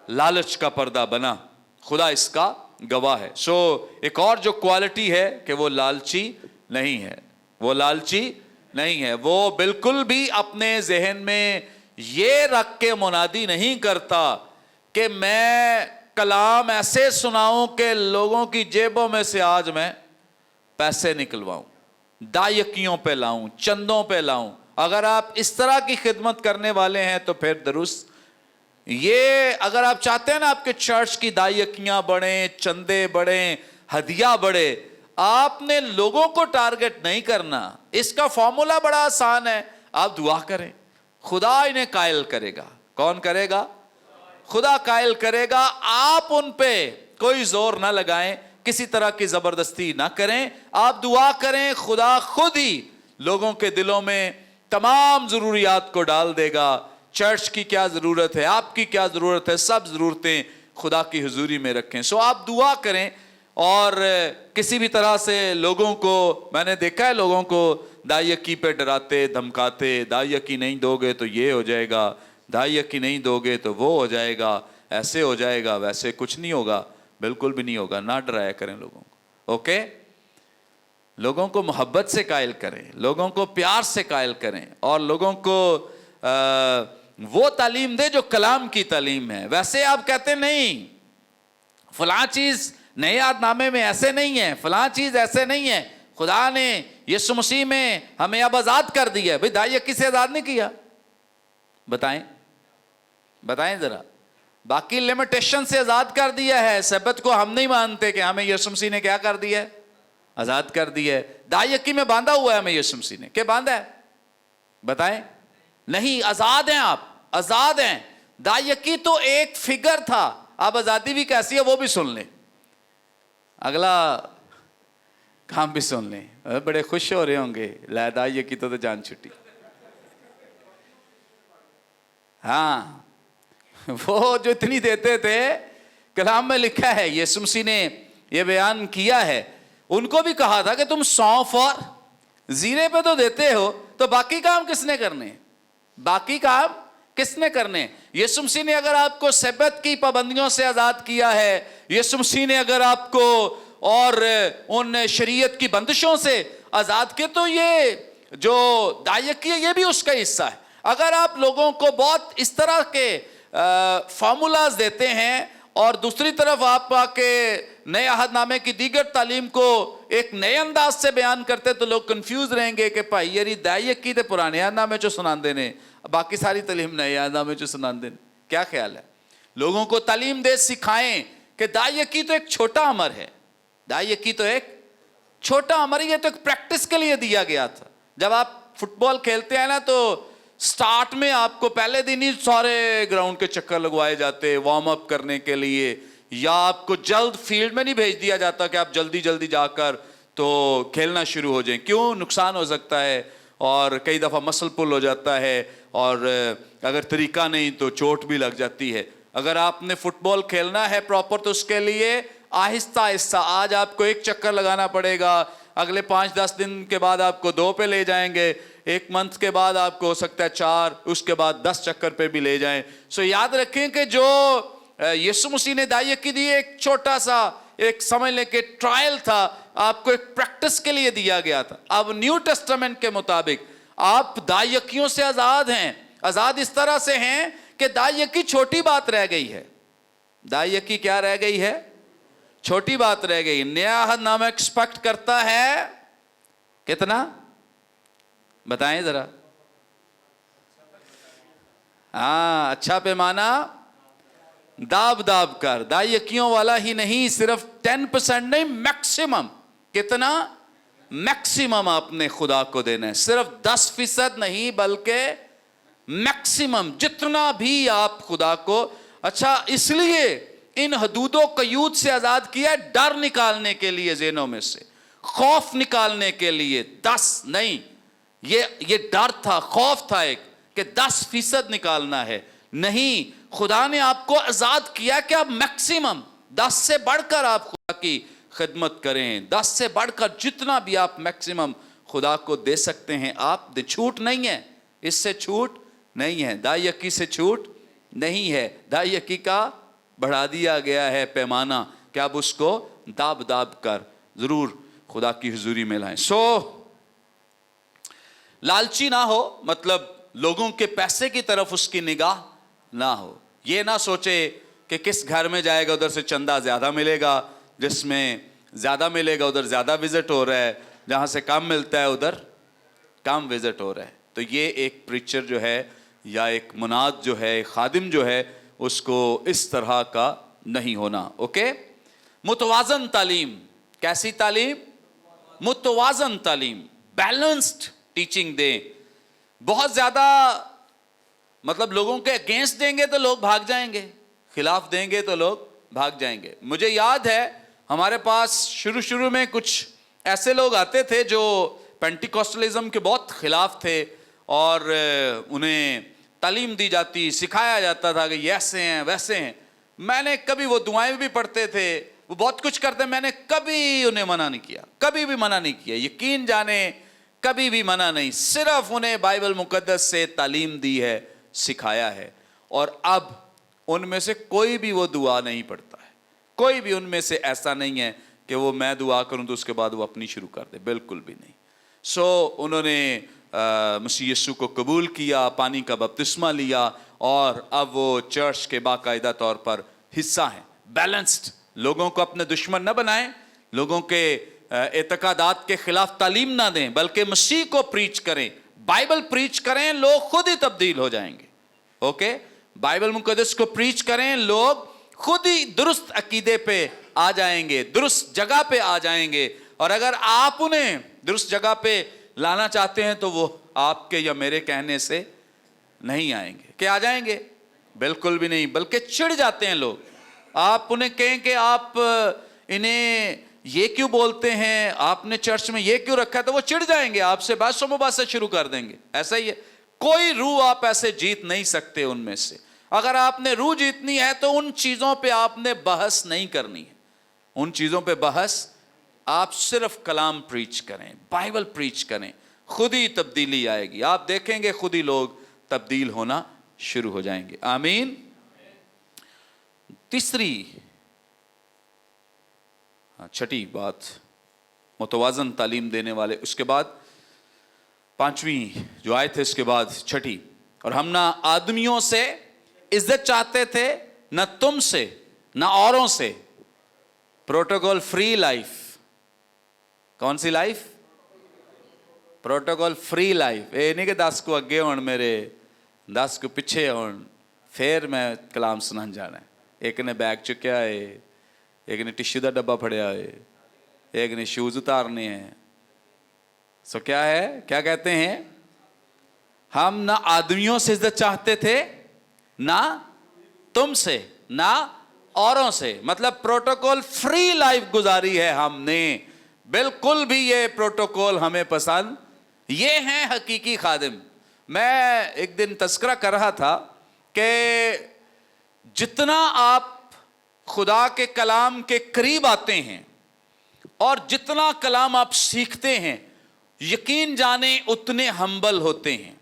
لالچ کا پردہ بنا, خدا اس کا گواہ ہے. سو ایک اور جو کوالٹی ہے کہ وہ لالچی نہیں ہے, وہ لالچی نہیں ہے. وہ بالکل بھی اپنے ذہن میں یہ رکھ کے منادی نہیں کرتا کہ میں کلام ایسے سناؤں کہ لوگوں کی جیبوں میں سے آج میں پیسے نکلواؤں, دائیکیوں پہ لاؤں, چندوں پہ لاؤں. اگر آپ اس طرح کی خدمت کرنے والے ہیں تو پھر درست, یہ اگر آپ چاہتے ہیں نا آپ کے چرچ کی دائیکیاں بڑھیں, چندے بڑھیں, ہدیہ بڑھے, آپ نے لوگوں کو ٹارگٹ نہیں کرنا. اس کا فارمولا بڑا آسان ہے, آپ دعا کریں, خدا انہیں قائل کرے گا. کون کرے گا؟ خدا قائل کرے گا. آپ ان پہ کوئی زور نہ لگائیں, کسی طرح کی زبردستی نہ کریں, آپ دعا کریں, خدا خود ہی لوگوں کے دلوں میں تمام ضروریات کو ڈال دے گا. چرچ کی کیا ضرورت ہے, آپ کی کیا ضرورت ہے, سب ضرورتیں خدا کی حضوری میں رکھیں. سو آپ دعا کریں اور کسی بھی طرح سے لوگوں کو, میں نے دیکھا ہے لوگوں کو دائیکی پہ ڈراتے دھمکاتے, دائیکی نہیں دو گے تو یہ ہو جائے گا, دائیکی نہیں دو گے تو وہ ہو جائے گا, ایسے ہو جائے گا, ویسے کچھ نہیں ہوگا, بالکل بھی نہیں ہوگا. نہ ڈرایا کریں لوگوں کو. اوکے, لوگوں کو محبت سے قائل کریں, لوگوں کو پیار سے قائل کریں اور لوگوں کو وہ تعلیم دے جو کلام کی تعلیم ہے. ویسے آپ کہتے نہیں فلاں چیز نئے عہد نامے میں ایسے نہیں ہے, فلاں چیز ایسے نہیں ہے, خدا نے یسوع مسیح میں ہمیں اب آزاد کر دیا ہے. بھئی دائیکی سے آزاد نہیں کیا, بتائیں بتائیں ذرا. باقی لیمیٹیشن سے آزاد کر دیا ہے. سبت کو ہم نہیں مانتے کہ ہمیں یسوع مسیح نے کیا کر دیا ہے, آزاد کر دیا ہے. دائیکی میں باندھا ہوا ہے ہمیں یسوع مسیح نے, کہ باندھا ہے, بتائیں. نہیں, آزاد ہیں آپ, آزاد ہیں. دائیکی تو ایک فگر تھا, اب آزادی بھی کیسی ہے وہ بھی سن لیں, اگلا کام بھی سن لیں. بڑے خوش ہو رہے ہوں گے, لے دائیکی تو جان چھٹی. ہاں وہ جو اتنی دیتے تھے, کلام میں لکھا ہے, یسوع مسیح نے یہ بیان کیا ہے, ان کو بھی کہا تھا کہ تم سونف اور زیرے پہ تو دیتے ہو, تو باقی کام کس نے کرنے, باقی کام کس نے کرنے. یسوع مسیح نے اگر آپ کو سبت کی پابندیوں سے آزاد کیا ہے, یسوع مسیح نے اگر آپ کو اور ان شریعت کی بندشوں سے آزاد کیا, تو یہ جو دائیکی ہے یہ بھی اس کا حصہ ہے. اگر آپ لوگوں کو بہت اس طرح کے فارمولاز دیتے ہیں اور دوسری طرف آپ آ کے نئے عہد نامے کی دیگر تعلیم کو ایک نئے انداز سے بیان کرتے تو لوگ کنفیوز رہیں گے کہ بھائی یاری دائیکی تے پرانے عہد نامے چو سناندے نے, باقی ساری تعلیم نئے عہد نامے چو سناندے نے. کیا خیال ہے؟ لوگوں کو تعلیم دے سکھائیں کہ دائیکی تو ایک چھوٹا امر ہے, دائیکی تو ایک چھوٹا امر, یہ تو ایک پریکٹس کے لیے دیا گیا تھا. جب آپ فٹ بال کھیلتے ہیں نا تو سٹارٹ میں آپ کو پہلے دن ہی سارے گراؤنڈ کے چکر لگوائے جاتے وارم اپ کرنے کے لیے, یا آپ کو جلد فیلڈ میں نہیں بھیج دیا جاتا کہ آپ جلدی جلدی جا کر تو کھیلنا شروع ہو جائیں. کیوں؟ نقصان ہو سکتا ہے اور کئی دفعہ مسل پل ہو جاتا ہے, اور اگر طریقہ نہیں تو چوٹ بھی لگ جاتی ہے. اگر آپ نے فٹ بال کھیلنا ہے پراپر تو اس کے لیے آہستہ آہستہ, آج آپ کو ایک چکر لگانا پڑے گا, اگلے 5-10 دن کے بعد آپ کو 2 پہ لے جائیں گے, 1 منتھ کے بعد آپ کو ہو سکتا ہے 4, اس کے بعد 10 چکر پہ بھی لے جائیں. سو یاد رکھیں کہ جو یسوع مسیح نے دائیکی دی ایک چھوٹا سا ایک سمجھ لیں کہ ٹرائل تھا, آپ کو ایک پریکٹس کے لیے دیا گیا تھا. اب نیو ٹیسٹامنٹ کے مطابق آپ دائیکیوں سے آزاد ہیں, آزاد اس طرح سے ہیں کہ دائیکی چھوٹی بات رہ گئی ہے. دائیکی کیا رہ گئی ہے؟ چھوٹی بات رہ گئی. نیا عہد نامہ ایکسپیکٹ کرتا ہے کتنا؟ بتائیں ذرا. ہاں, اچھا پیمانہ داب داب کر. دائیکیوں والا ہی نہیں, صرف 10% نہیں, میکسیمم. کتنا؟ میکسیمم آپ نے خدا کو دینا ہے, صرف 10% نہیں بلکہ میکسیمم, جتنا بھی آپ خدا کو. اچھا, اس لیے ان حدود و قیود سے آزاد کیا ہے, ڈر نکالنے کے لیے ذہنوں میں سے, خوف نکالنے کے لیے. 10 نہیں, یہ ڈر تھا, خوف تھا ایک کہ 10% نکالنا ہے. نہیں, خدا نے آپ کو آزاد کیا کہ آپ میکسیمم 10 سے بڑھ کر آپ خدا کی خدمت کریں. 10 سے بڑھ کر جتنا بھی آپ میکسیمم خدا کو دے سکتے ہیں آپ دے. چھوٹ نہیں ہے, اس سے چھوٹ نہیں ہے, دائیکی سے چھوٹ نہیں ہے. دائیکی کا بڑھا دیا گیا ہے پیمانہ کہ اب اس کو داب داب کر ضرور خدا کی حضوری میں لائیں. سو لالچی نہ ہو, مطلب لوگوں کے پیسے کی طرف اس کی نگاہ نہ ہو. یہ نہ سوچے کہ کس گھر میں جائے گا ادھر سے چندہ زیادہ ملے گا, جس میں زیادہ ملے گا ادھر زیادہ وزٹ ہو رہا ہے, جہاں سے کم ملتا ہے ادھر کم وزٹ ہو رہا ہے. تو یہ ایک پریچر جو ہے یا ایک مناد جو ہے, ایک خادم جو ہے, اس کو اس طرح کا نہیں ہونا. اوکے, متوازن تعلیم. کیسی تعلیم؟ متوازن تعلیم, بیلنسڈ ٹیچنگ دیں. بہت زیادہ مطلب لوگوں کے اگینسٹ دیں گے تو لوگ بھاگ جائیں گے, خلاف دیں گے تو لوگ بھاگ جائیں گے. مجھے یاد ہے ہمارے پاس شروع میں کچھ ایسے لوگ آتے تھے جو پینٹیکوسٹلزم کے بہت خلاف تھے, اور انہیں تعلیم دی جاتی, سکھایا جاتا تھا کہ یہ ایسے ہیں ویسے ہیں. میں نے کبھی, وہ دعائیں بھی پڑھتے تھے, وہ بہت کچھ کرتے, میں نے کبھی انہیں منع نہیں کیا, کبھی بھی منع نہیں کیا, یقین جانے کبھی بھی منع نہیں. صرف انہیں بائبل مقدس سے تعلیم دی ہے, سکھایا ہے. اور اب ان میں سے کوئی بھی وہ دعا نہیں پڑھتا ہے, کوئی بھی ان میں سے ایسا نہیں ہے کہ وہ میں دعا کروں تو اس کے بعد وہ اپنی شروع کر دے, بالکل بھی نہیں. سو انہوں نے مسیح یسوع کو قبول کیا, پانی کا بپتسمہ لیا, اور اب وہ چرچ کے باقاعدہ طور پر حصہ ہیں. بیلنسڈ, لوگوں کو اپنے دشمن نہ بنائیں, لوگوں کے اعتقادات کے خلاف تعلیم نہ دیں, بلکہ مسیح کو پریچ کریں, بائبل پریچ کریں, لوگ خود ہی تبدیل ہو جائیں گے. اوکے, بائبل مقدس کو پریچ کریں, لوگ خود ہی درست عقیدے پہ آ جائیں گے, درست جگہ پہ آ جائیں گے. اور اگر آپ انہیں درست جگہ پہ لانا چاہتے ہیں تو وہ آپ کے یا میرے کہنے سے نہیں آئیں گے. کہ آ جائیں گے؟ بالکل بھی نہیں, بلکہ چڑ جاتے ہیں لوگ. آپ انہیں کہیں کہ آپ انہیں یہ کیوں بولتے ہیں, آپ نے چرچ میں یہ کیوں رکھا ہے, تو وہ چڑ جائیں گے, آپ سے بحث و مباحثہ شروع کر دیں گے. ایسا ہی ہے, کوئی روح آپ ایسے جیت نہیں سکتے ان میں سے. اگر آپ نے روح جیتنی ہے تو ان چیزوں پہ آپ نے بحث نہیں کرنی ہے، ان چیزوں پہ بحث، آپ صرف کلام پریچ کریں، بائبل پریچ کریں، خود ہی تبدیلی آئے گی، آپ دیکھیں گے خود ہی لوگ تبدیل ہونا شروع ہو جائیں گے۔ آمین۔ تیسری چھٹی بات، متوازن تعلیم دینے والے، اس کے بعد پانچویں جو آیت ہے اس کے بعد چھٹی، اور ہم نہ آدمیوں سے عزت چاہتے تھے، نہ تم سے، نہ اوروں سے، پروٹوکول فری لائف۔ کون سی لائف؟ Protocol free life. اے نہیں کہ 10 کو اگے ہون میرے 10 کو پیچھے ہون پھر میں کلام سنان جانا ہے۔ ایک نے بیگ چکیا ہے، ایک نے ٹشو دا ڈبہ پھڑیا ہے، ایک نے شوز اتارنے ہیں۔ سو کیا ہے، کیا کہتے ہیں؟ ہم نہ آدمیوں سے عزت چاہتے تھے، نہ تم سے، نہ اوروں سے، مطلب پروٹوکول فری لائف گزاری ہے ہم نے، بالکل بھی یہ پروٹوکول ہمیں پسند۔ یہ ہیں حقیقی خادم۔ میں ایک دن تذکرہ کر رہا تھا کہ جتنا آپ خدا کے کلام کے قریب آتے ہیں اور جتنا کلام آپ سیکھتے ہیں، یقین جانیں اتنے ہمبل ہوتے ہیں۔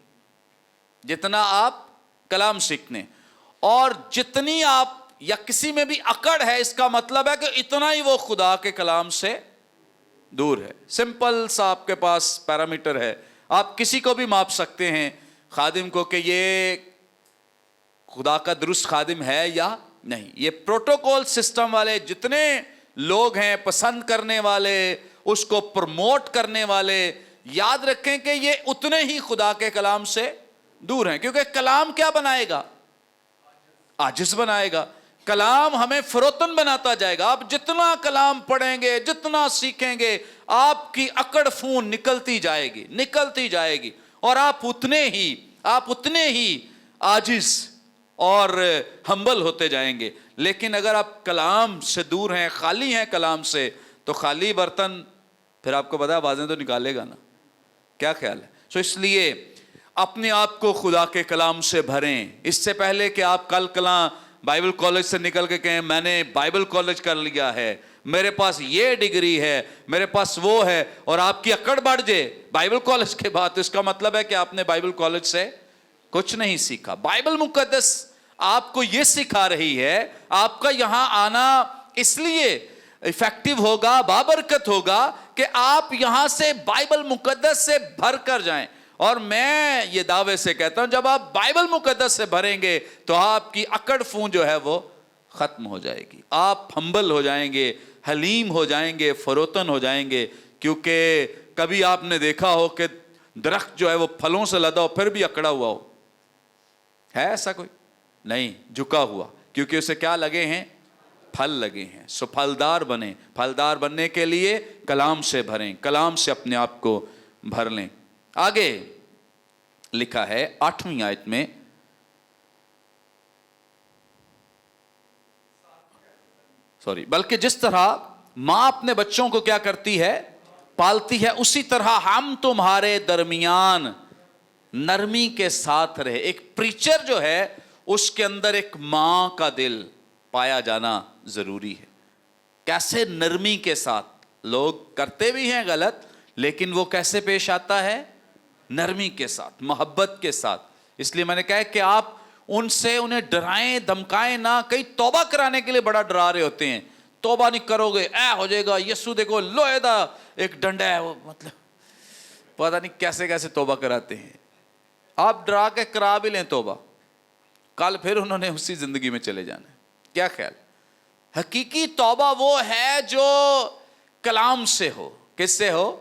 جتنا آپ کلام سیکھتے ہیں اور جتنی آپ یا کسی میں بھی اکڑ ہے، اس کا مطلب ہے کہ اتنا ہی وہ خدا کے کلام سے دور ہے۔ سمپل سا آپ کے پاس پیرامیٹر ہے، آپ کسی کو بھی ماپ سکتے ہیں خادم کو کہ یہ خدا کا درست خادم ہے یا نہیں۔ یہ پروٹوکول سسٹم والے جتنے لوگ ہیں، پسند کرنے والے، اس کو پروموٹ کرنے والے، یاد رکھیں کہ یہ اتنے ہی خدا کے کلام سے دور ہیں، کیونکہ کلام کیا بنائے گا؟ عاجز بنائے گا۔ کلام ہمیں فروتن بناتا جائے گا۔ آپ جتنا کلام پڑھیں گے، جتنا سیکھیں گے، آپ کی اکڑ فون نکلتی جائے گی، نکلتی جائے گی، اور آپ اتنے ہی عاجز اور ہمبل ہوتے جائیں گے۔ لیکن اگر آپ کلام سے دور ہیں، خالی ہیں کلام سے، تو خالی برتن پھر آپ کو پتا ہے آوازیں تو نکالے گا نا۔ کیا خیال ہے؟ سو اس لیے اپنے آپ کو خدا کے کلام سے بھریں۔ اس سے پہلے کہ آپ کل کلاں بائبل کالج سے نکل کے کہیں میں نے بائبل کالج کر لیا ہے، میرے پاس یہ ڈگری ہے، میرے پاس وہ ہے، اور آپ کی اکڑ بڑھ جائے بائبل کالج کے بعد، تو اس کا مطلب ہے کہ آپ نے بائبل کالج سے کچھ نہیں سیکھا۔ بائبل مقدس آپ کو یہ سکھا رہی ہے، آپ کا یہاں آنا اس لیے ایفیکٹو ہوگا، بابرکت ہوگا کہ آپ یہاں سے بائبل مقدس سے بھر کر جائیں۔ اور میں یہ دعوے سے کہتا ہوں جب آپ بائبل مقدس سے بھریں گے تو آپ کی اکڑ فون جو ہے وہ ختم ہو جائے گی، آپ ہمبل ہو جائیں گے، حلیم ہو جائیں گے، فروتن ہو جائیں گے۔ کیونکہ کبھی آپ نے دیکھا ہو کہ درخت جو ہے وہ پھلوں سے لدا ہو پھر بھی اکڑا ہوا ہو؟ ہے ایسا کوئی؟ نہیں، جھکا ہوا، کیونکہ اسے کیا لگے ہیں؟ پھل لگے ہیں۔ سو پھلدار بنیں۔ پھلدار بننے کے لیے کلام سے بھریں، کلام سے اپنے آپ کو بھر لیں۔ آگے لکھا ہے 8ویں آیت میں، بلکہ جس طرح ماں اپنے بچوں کو کیا کرتی ہے؟ پالتی ہے، اسی طرح ہم تمہارے درمیان نرمی کے ساتھ رہے۔ ایک پریچر جو ہے اس کے اندر ایک ماں کا دل پایا جانا ضروری ہے۔ کیسے نرمی کے ساتھ، لوگ کرتے بھی ہیں غلط، لیکن وہ کیسے پیش آتا ہے؟ نرمی کے ساتھ، محبت کے ساتھ۔ اس لیے میں نے کہا کہ آپ ان سے انہیں ڈرائیں دھمکائیں نہ۔ کئی توبہ کرانے کے لیے بڑا ڈرا رہے ہوتے ہیں، توبہ نہیں کرو گے اے ہو جائے گا، یسو دیکھو لوہے دا ایک ڈنڈا ہے، وہ مطلب پتہ نہیں کیسے کیسے توبہ کراتے ہیں۔ آپ ڈرا کے کرا بھی لیں توبہ، کل پھر انہوں نے اسی زندگی میں چلے جانا ہے۔ کیا خیال؟ حقیقی توبہ وہ ہے جو کلام سے ہو۔ کس سے ہو؟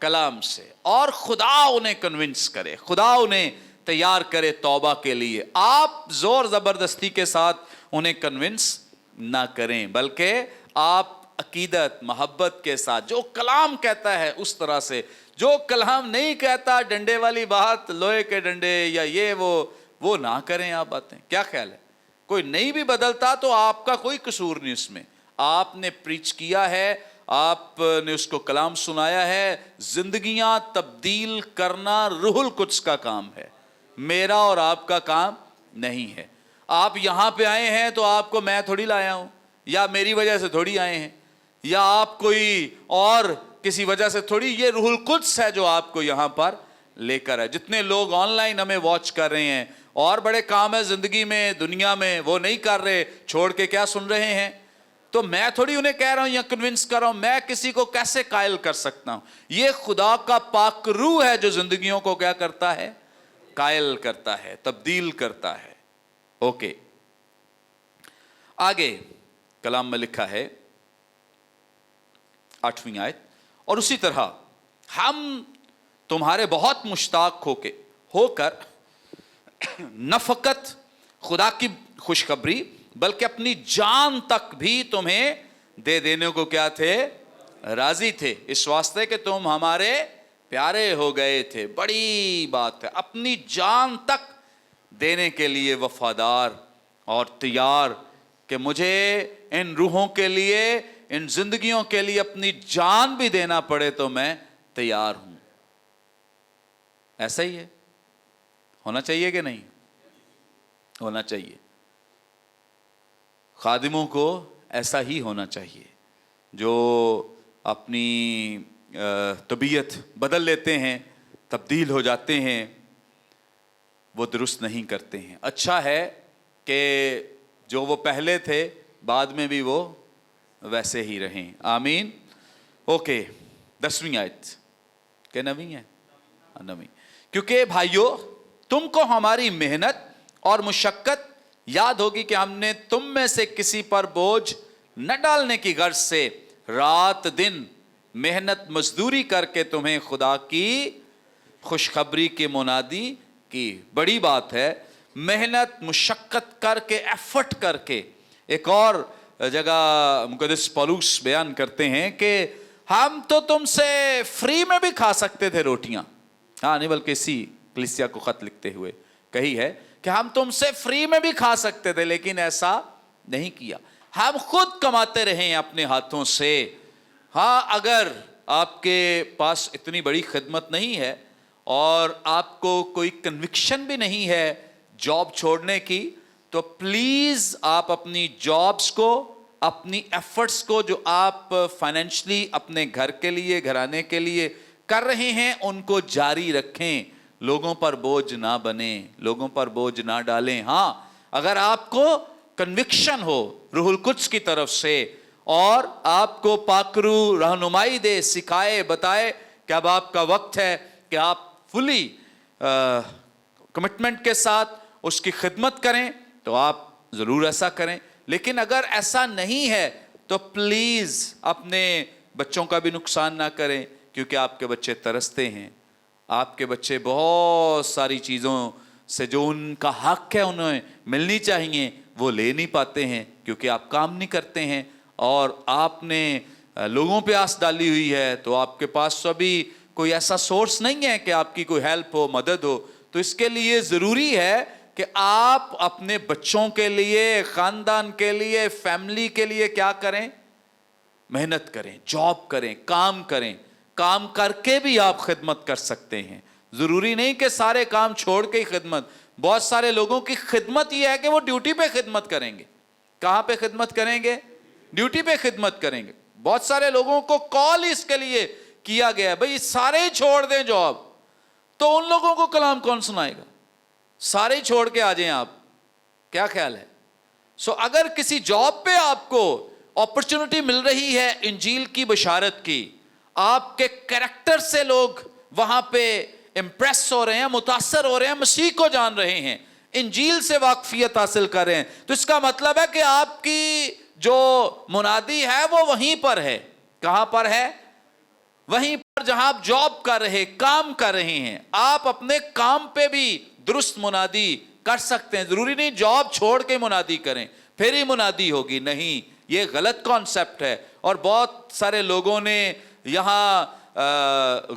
کلام سے، اور خدا انہیں کنونس کرے، خدا انہیں تیار کرے توبہ کے لیے۔ آپ زور زبردستی کے ساتھ انہیں کنونس نہ کریں، بلکہ آپ عقیدت محبت کے ساتھ جو کلام کہتا ہے اس طرح سے۔ جو کلام نہیں کہتا، ڈنڈے والی بات، لوہے کے ڈنڈے یا یہ وہ نہ کریں آپ باتیں۔ کیا خیال ہے؟ کوئی نہیں بھی بدلتا تو آپ کا کوئی قصور نہیں اس میں۔ آپ نے پریچ کیا ہے، آپ نے اس کو کلام سنایا ہے۔ زندگیاں تبدیل کرنا روح القدس کا کام ہے، میرا اور آپ کا کام نہیں ہے۔ آپ یہاں پہ آئے ہیں تو آپ کو میں تھوڑی لایا ہوں, یا میری وجہ سے تھوڑی آئے ہیں, یا آپ کوئی اور کسی وجہ سے تھوڑی, یہ روح القدس ہے جو آپ کو یہاں پر لے کر ہے. جتنے لوگ آن لائن ہمیں واچ کر رہے ہیں اور بڑے کام ہے زندگی میں دنیا میں, وہ نہیں کر رہے, چھوڑ کے کیا سن رہے ہیں؟ تو میں تھوڑی انہیں کہہ رہا ہوں یا کنونس کر رہا ہوں, میں کسی کو کیسے قائل کر سکتا ہوں؟ یہ خدا کا پاک روح ہے جو زندگیوں کو کیا کرتا ہے؟ قائل کرتا ہے, تبدیل کرتا ہے. اوکے, آگے کلام میں لکھا ہے 8ویں آیت, اور اسی طرح ہم تمہارے بہت مشتاق ہو کر نہ فقط خدا کی خوشخبری بلکہ اپنی جان تک بھی تمہیں دے دینے کو کیا تھے؟ راضی تھے, اس واسطے کہ تم ہمارے پیارے ہو گئے تھے. بڑی بات ہے, اپنی جان تک دینے کے لیے وفادار اور تیار, کہ مجھے ان روحوں کے لیے, ان زندگیوں کے لیے اپنی جان بھی دینا پڑے تو میں تیار ہوں. ایسا ہی ہے, ہونا چاہیے کہ نہیں ہونا چاہیے؟ خادموں کو ایسا ہی ہونا چاہیے. جو اپنی طبیعت بدل لیتے ہیں, تبدیل ہو جاتے ہیں, وہ درست نہیں کرتے ہیں. اچھا ہے کہ جو وہ پہلے تھے بعد میں بھی وہ ویسے ہی رہیں. آمین. اوکے, 10ویں آیت کہ 9ویں ہے؟ 9ویں. کیونکہ بھائیو تم کو ہماری محنت اور مشقت یاد ہوگی کہ ہم نے تم میں سے کسی پر بوجھ نہ ڈالنے کی غرض سے رات دن محنت مزدوری کر کے تمہیں خدا کی خوشخبری کی منادی کی. بڑی بات ہے, محنت مشقت کر کے, ایفرٹ کر کے. ایک اور جگہ مقدس پولس بیان کرتے ہیں کہ ہم تو تم سے فری میں بھی کھا سکتے تھے روٹیاں. ہاں نہیں, بلکہ اسی کلیسیا کو خط لکھتے ہوئے کہی ہے کہ ہم تم سے فری میں بھی کھا سکتے تھے, لیکن ایسا نہیں کیا. ہم خود کماتے رہے اپنے ہاتھوں سے. ہاں, اگر آپ کے پاس اتنی بڑی خدمت نہیں ہے اور آپ کو کوئی کنوکشن بھی نہیں ہے جاب چھوڑنے کی, تو پلیز آپ اپنی جابز کو, اپنی ایفرٹس کو جو آپ فائنینشلی اپنے گھر کے لیے, گھرانے کے لیے کر رہے ہیں, ان کو جاری رکھیں. لوگوں پر بوجھ نہ بنیں, لوگوں پر بوجھ نہ ڈالیں. ہاں, اگر آپ کو کنوکشن ہو روح القدس کی طرف سے اور آپ کو پاک روح رہنمائی دے, سکھائے, بتائے کہ اب آپ کا وقت ہے کہ آپ فلی کمٹمنٹ کے ساتھ اس کی خدمت کریں, تو آپ ضرور ایسا کریں. لیکن اگر ایسا نہیں ہے تو پلیز اپنے بچوں کا بھی نقصان نہ کریں, کیونکہ آپ کے بچے ترستے ہیں. آپ کے بچے بہت ساری چیزوں سے جو ان کا حق ہے انہیں ملنی چاہیے وہ لے نہیں پاتے ہیں, کیونکہ آپ کام نہیں کرتے ہیں اور آپ نے لوگوں پہ آس ڈالی ہوئی ہے. تو آپ کے پاس تو ابھی کوئی ایسا سورس نہیں ہے کہ آپ کی کوئی ہیلپ ہو, مدد ہو. تو اس کے لیے ضروری ہے کہ آپ اپنے بچوں کے لیے, خاندان کے لیے, فیملی کے لیے کیا کریں؟ محنت کریں, جاب کریں, کام کریں. کام کر کے بھی آپ خدمت کر سکتے ہیں. ضروری نہیں کہ سارے کام چھوڑ کے ہی خدمت. بہت سارے لوگوں کی خدمت یہ ہے کہ وہ ڈیوٹی پہ خدمت کریں گے. کہاں پہ خدمت کریں گے؟ ڈیوٹی پہ خدمت کریں گے. بہت سارے لوگوں کو کال اس کے لیے کیا گیا ہے, بھئی سارے ہی چھوڑ دیں جاب. تو ان لوگوں کو کلام کون سنائے گا؟ سارے ہی چھوڑ کے آ جائیں آپ. کیا خیال ہے؟ سو اگر کسی جاب پہ آپ کو اپرچونٹی مل رہی ہے انجیل کی بشارت کی, آپ کے کریکٹر سے لوگ وہاں پہ امپریس ہو رہے ہیں, متاثر ہو رہے ہیں, مسیح کو جان رہے ہیں, انجیل سے واقفیت حاصل کر رہے ہیں, تو اس کا مطلب ہے کہ آپ کی جو منادی ہے وہ وہیں پر ہے. کہاں پر ہے؟ وہیں پر جہاں آپ جاب کر رہے, کام کر رہے ہیں. آپ اپنے کام پہ بھی درست منادی کر سکتے ہیں. ضروری نہیں جاب چھوڑ کے منادی کریں پھر ہی منادی ہوگی. نہیں, یہ غلط کانسیپٹ ہے اور بہت سارے لوگوں نے یہاں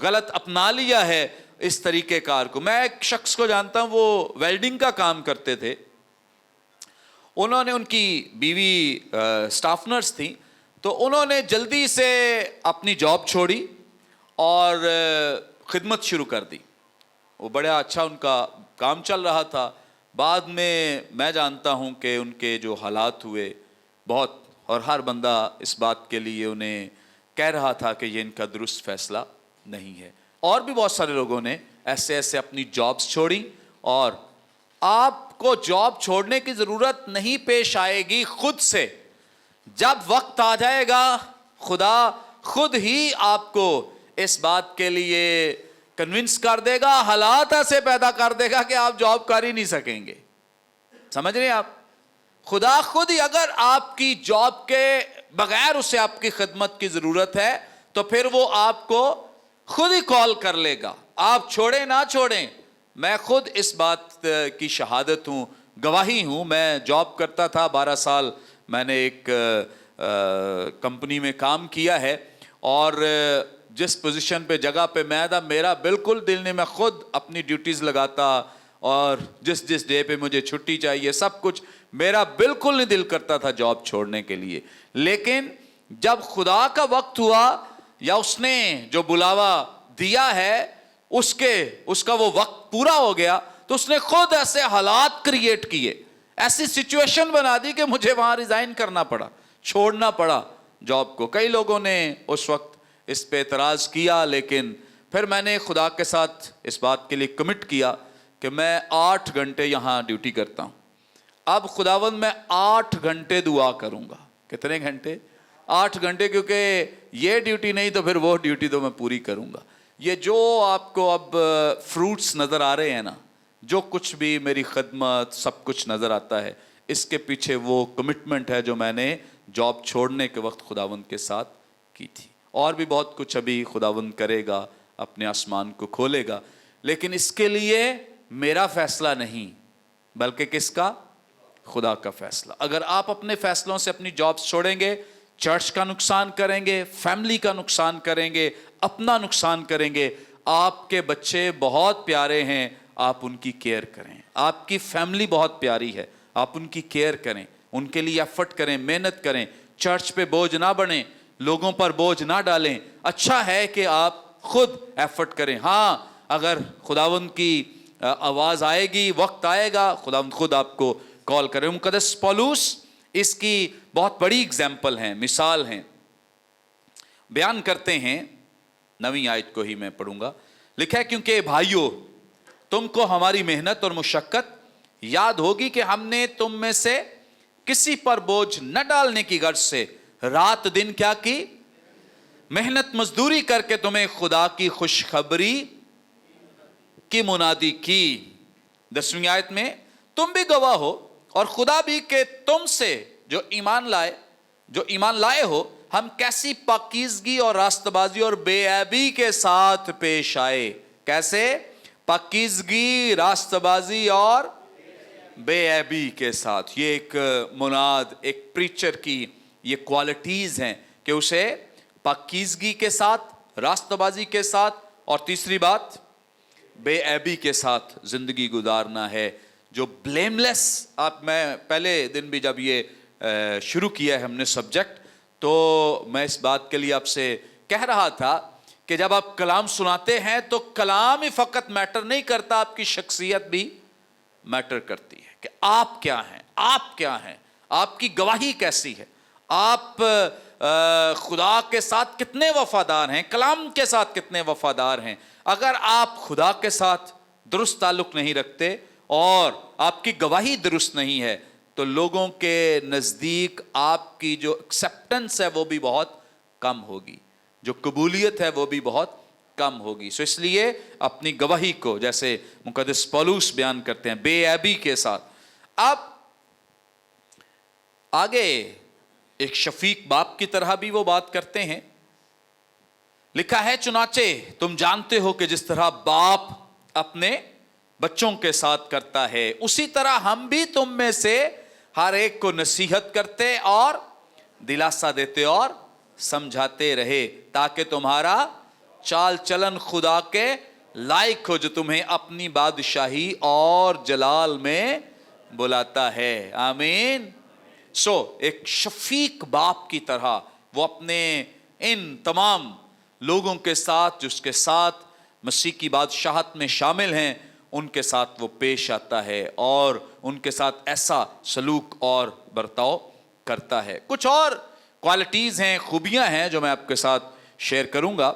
غلط اپنا لیا ہے اس طریقہ کار کو. میں ایک شخص کو جانتا ہوں, وہ ویلڈنگ کا کام کرتے تھے. انہوں نے, ان کی بیوی سٹاف نرس تھیں, تو انہوں نے جلدی سے اپنی جاب چھوڑی اور خدمت شروع کر دی. وہ بڑا اچھا ان کا کام چل رہا تھا, بعد میں جانتا ہوں کہ ان کے جو حالات ہوئے بہت، اور ہر بندہ اس بات کے لیے انہیں کہہ رہا تھا کہ یہ ان کا درست فیصلہ نہیں ہے. اور بھی بہت سارے لوگوں نے ایسے ایسے اپنی جابز چھوڑی، اور آپ کو جاب چھوڑنے کی ضرورت نہیں پیش آئے گی خود سے. جب وقت آ جائے گا خدا خود ہی آپ کو اس بات کے لیے کنونس کر دے گا، حالات ایسے پیدا کر دے گا کہ آپ جاب کر ہی نہیں سکیں گے. سمجھ رہے ہیں آپ؟ خدا خود ہی اگر آپ کی جاب کے بغیر اسے آپ کی خدمت کی ضرورت ہے تو پھر وہ آپ کو خود ہی کال کر لے گا. آپ چھوڑیں نہ چھوڑیں، میں خود اس بات کی شہادت ہوں، گواہی ہوں. میں جاب کرتا تھا 12 سال، میں نے ایک کمپنی میں کام کیا ہے، اور جس پوزیشن پہ جگہ پہ میں تھا میرا بالکل دل نہیں، میں خود اپنی ڈیوٹیز لگاتا، اور جس ڈے پہ مجھے چھٹی چاہیے سب کچھ، میرا بالکل نہیں دل کرتا تھا جاب چھوڑنے کے لیے. لیکن جب خدا کا وقت ہوا یا اس نے جو بلاوا دیا ہے اس کا وہ وقت پورا ہو گیا، تو اس نے خود ایسے حالات کریٹ کیے، ایسی سچویشن بنا دی کہ مجھے وہاں ریزائن کرنا پڑا، چھوڑنا پڑا جاب کو. کئی لوگوں نے اس وقت اس پہ اعتراض کیا، لیکن پھر میں نے خدا کے ساتھ اس بات کے لیے کمٹ کیا کہ میں 8 گھنٹے یہاں ڈیوٹی کرتا ہوں. اب خداوند میں 8 گھنٹے دعا کروں گا. کتنے گھنٹے؟ 8 گھنٹے، کیونکہ یہ ڈیوٹی نہیں تو پھر وہ ڈیوٹی تو میں پوری کروں گا. یہ جو آپ کو اب فروٹس نظر آ رہے ہیں نا، جو کچھ بھی میری خدمت سب کچھ نظر آتا ہے، اس کے پیچھے وہ کمٹمنٹ ہے جو میں نے جاب چھوڑنے کے وقت خداوند کے ساتھ کی تھی. اور بھی بہت کچھ ابھی خداوند کرے گا، اپنے آسمان کو کھولے گا، لیکن اس کے لیے میرا فیصلہ نہیں بلکہ کس کا؟ خدا کا فیصلہ. اگر آپ اپنے فیصلوں سے اپنی جابز چھوڑیں گے، چرچ کا نقصان کریں گے، فیملی کا نقصان کریں گے، اپنا نقصان کریں گے. آپ کے بچے بہت پیارے ہیں، آپ ان کی کیئر کریں. آپ کی فیملی بہت پیاری ہے، آپ ان کی کیئر کریں، ان کے لیے ایفرٹ کریں، محنت کریں. چرچ پہ بوجھ نہ بنیں، لوگوں پر بوجھ نہ ڈالیں. اچھا ہے کہ آپ خود ایفرٹ کریں. ہاں، اگر خداوند کی آواز آئے گی، وقت آئے گا، خداوند خود آپ کو کال کرے. مقدس پولس اس کی بہت بڑی اگزامپل ہیں، مثال ہیں. بیان کرتے ہیں، 9ویں آیت کو ہی میں پڑھوں گا. لکھا ہے، کیونکہ بھائیو تم کو ہماری محنت اور مشقت یاد ہوگی کہ ہم نے تم میں سے کسی پر بوجھ نہ ڈالنے کی غرض سے رات دن کیا کی؟ محنت مزدوری کر کے تمہیں خدا کی خوشخبری کی منادی کی. 10ویں آیت میں، تم بھی گواہ ہو اور خدا بھی کہ تم سے جو ایمان لائے ہو ہم کیسی پاکیزگی اور راست بازی اور بے عیبی کے ساتھ پیش آئے. کیسے؟ پاکیزگی، راست بازی اور بے عیبی کے ساتھ. یہ ایک مناد، ایک پریچر کی یہ کوالٹیز ہیں کہ اسے پاکیزگی کے ساتھ، راست بازی کے ساتھ، اور تیسری بات بے عیبی کے ساتھ زندگی گزارنا ہے. جو بلیم لیس، میں پہلے دن بھی جب یہ شروع کیا ہے ہم نے سبجیکٹ، تو میں اس بات کے لیے آپ سے کہہ رہا تھا کہ جب آپ کلام سناتے ہیں تو کلام ہی فقط میٹر نہیں کرتا، آپ کی شخصیت بھی میٹر کرتی ہے کہ آپ کیا ہیں، آپ کیا ہیں، آپ کی گواہی کیسی ہے، آپ خدا کے ساتھ کتنے وفادار ہیں، کلام کے ساتھ کتنے وفادار ہیں. اگر آپ خدا کے ساتھ درست تعلق نہیں رکھتے اور آپ کی گواہی درست نہیں ہے تو لوگوں کے نزدیک آپ کی جو ایکسیپٹنس ہے وہ بھی بہت کم ہوگی، جو قبولیت ہے وہ بھی بہت کم ہوگی. سو اس لیے اپنی گواہی کو، جیسے مقدس پولس بیان کرتے ہیں، بے عیبی کے ساتھ. اب آگے ایک شفیق باپ کی طرح بھی وہ بات کرتے ہیں. لکھا ہے، چنانچہ تم جانتے ہو کہ جس طرح باپ اپنے بچوں کے ساتھ کرتا ہے اسی طرح ہم بھی تم میں سے ہر ایک کو نصیحت کرتے اور دلاسا دیتے اور سمجھاتے رہے، تاکہ تمہارا چال چلن خدا کے لائق ہو جو تمہیں اپنی بادشاہی اور جلال میں بلاتا ہے. آمین. ایک شفیق باپ کی طرح وہ اپنے ان تمام لوگوں کے ساتھ جو اس کے ساتھ مسیح کی بادشاہت میں شامل ہیں ان کے ساتھ وہ پیش آتا ہے اور ان کے ساتھ ایسا سلوک اور برتاؤ کرتا ہے. کچھ اور کوالٹیز ہیں, خوبیاں ہیں جو میں آپ کے ساتھ شیئر کروں گا.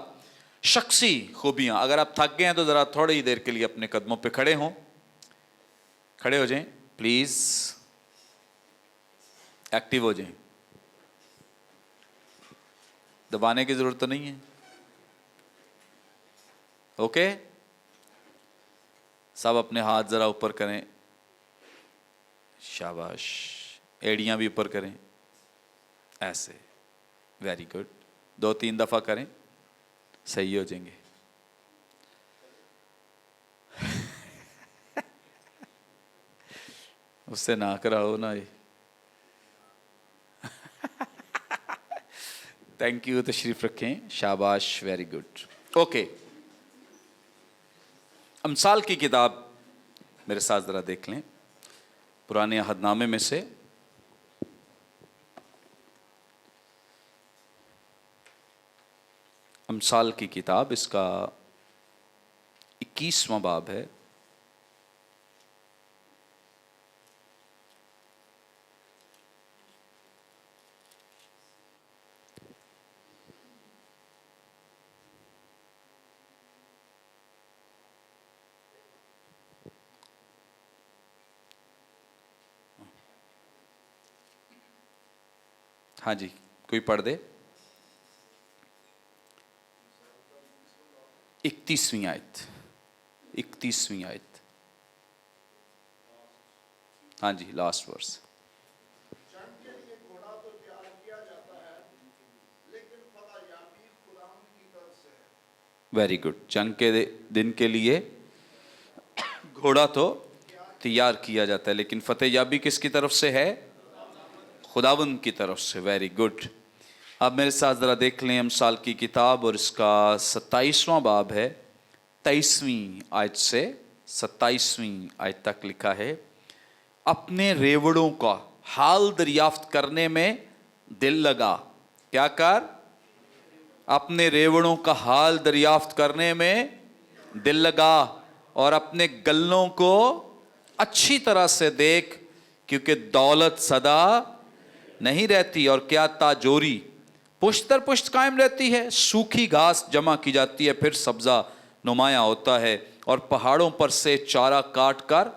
شخصی خوبیاں. اگر آپ تھک گئے ہیں تو ذرا تھوڑی دیر کے لیے اپنے قدموں پہ کھڑے ہو جائیں پلیز, ایکٹیو ہو جائیں. دبانے کی ضرورت تو نہیں ہے. اوکے, سب اپنے ہاتھ ذرا اوپر کریں. شاباش. ایڑیاں بھی اوپر کریں ایسے. Very good. 2-3 دفعہ کریں, صحیح ہو جائیں گے. اس سے نہ کراؤ نا یہ. Thank you. تشریف رکھیں. شاباش. Very good. اوکے, امثال کی کتاب میرے ساتھ ذرا دیکھ لیں, پرانے عہد نامے میں سے. امثال کی کتاب, اس کا 21واں باب ہے. ہاں جی, کوئی پڑھ دے. 31ویں آیت. 31ویں آیت. ہاں جی, لاسٹ ورس. Very good. جنگ کے دن کے لیے گھوڑا تو تیار کیا جاتا ہے, لیکن فتح یابی کس کی طرف سے ہے؟ خداوند کی طرف سے. Very good. آپ میرے ساتھ ذرا دیکھ لیں امثال کی کتاب, اور اس کا 27واں باب ہے. 23ویں آیت سے 27ویں آیت تک لکھا ہے, اپنے ریوڑوں کا حال دریافت کرنے میں دل لگا. کیا کر؟ اپنے ریوڑوں کا حال دریافت کرنے میں دل لگا, اور اپنے گلوں کو اچھی طرح سے دیکھ, کیونکہ دولت سدا نہیں رہتی, اور کیا تاجوری پشت در پشت قائم رہتی ہے. سوکھی گھاس جمع کی جاتی ہے, پھر سبزہ نمایاں ہوتا ہے, اور پہاڑوں پر سے چارہ کاٹ کر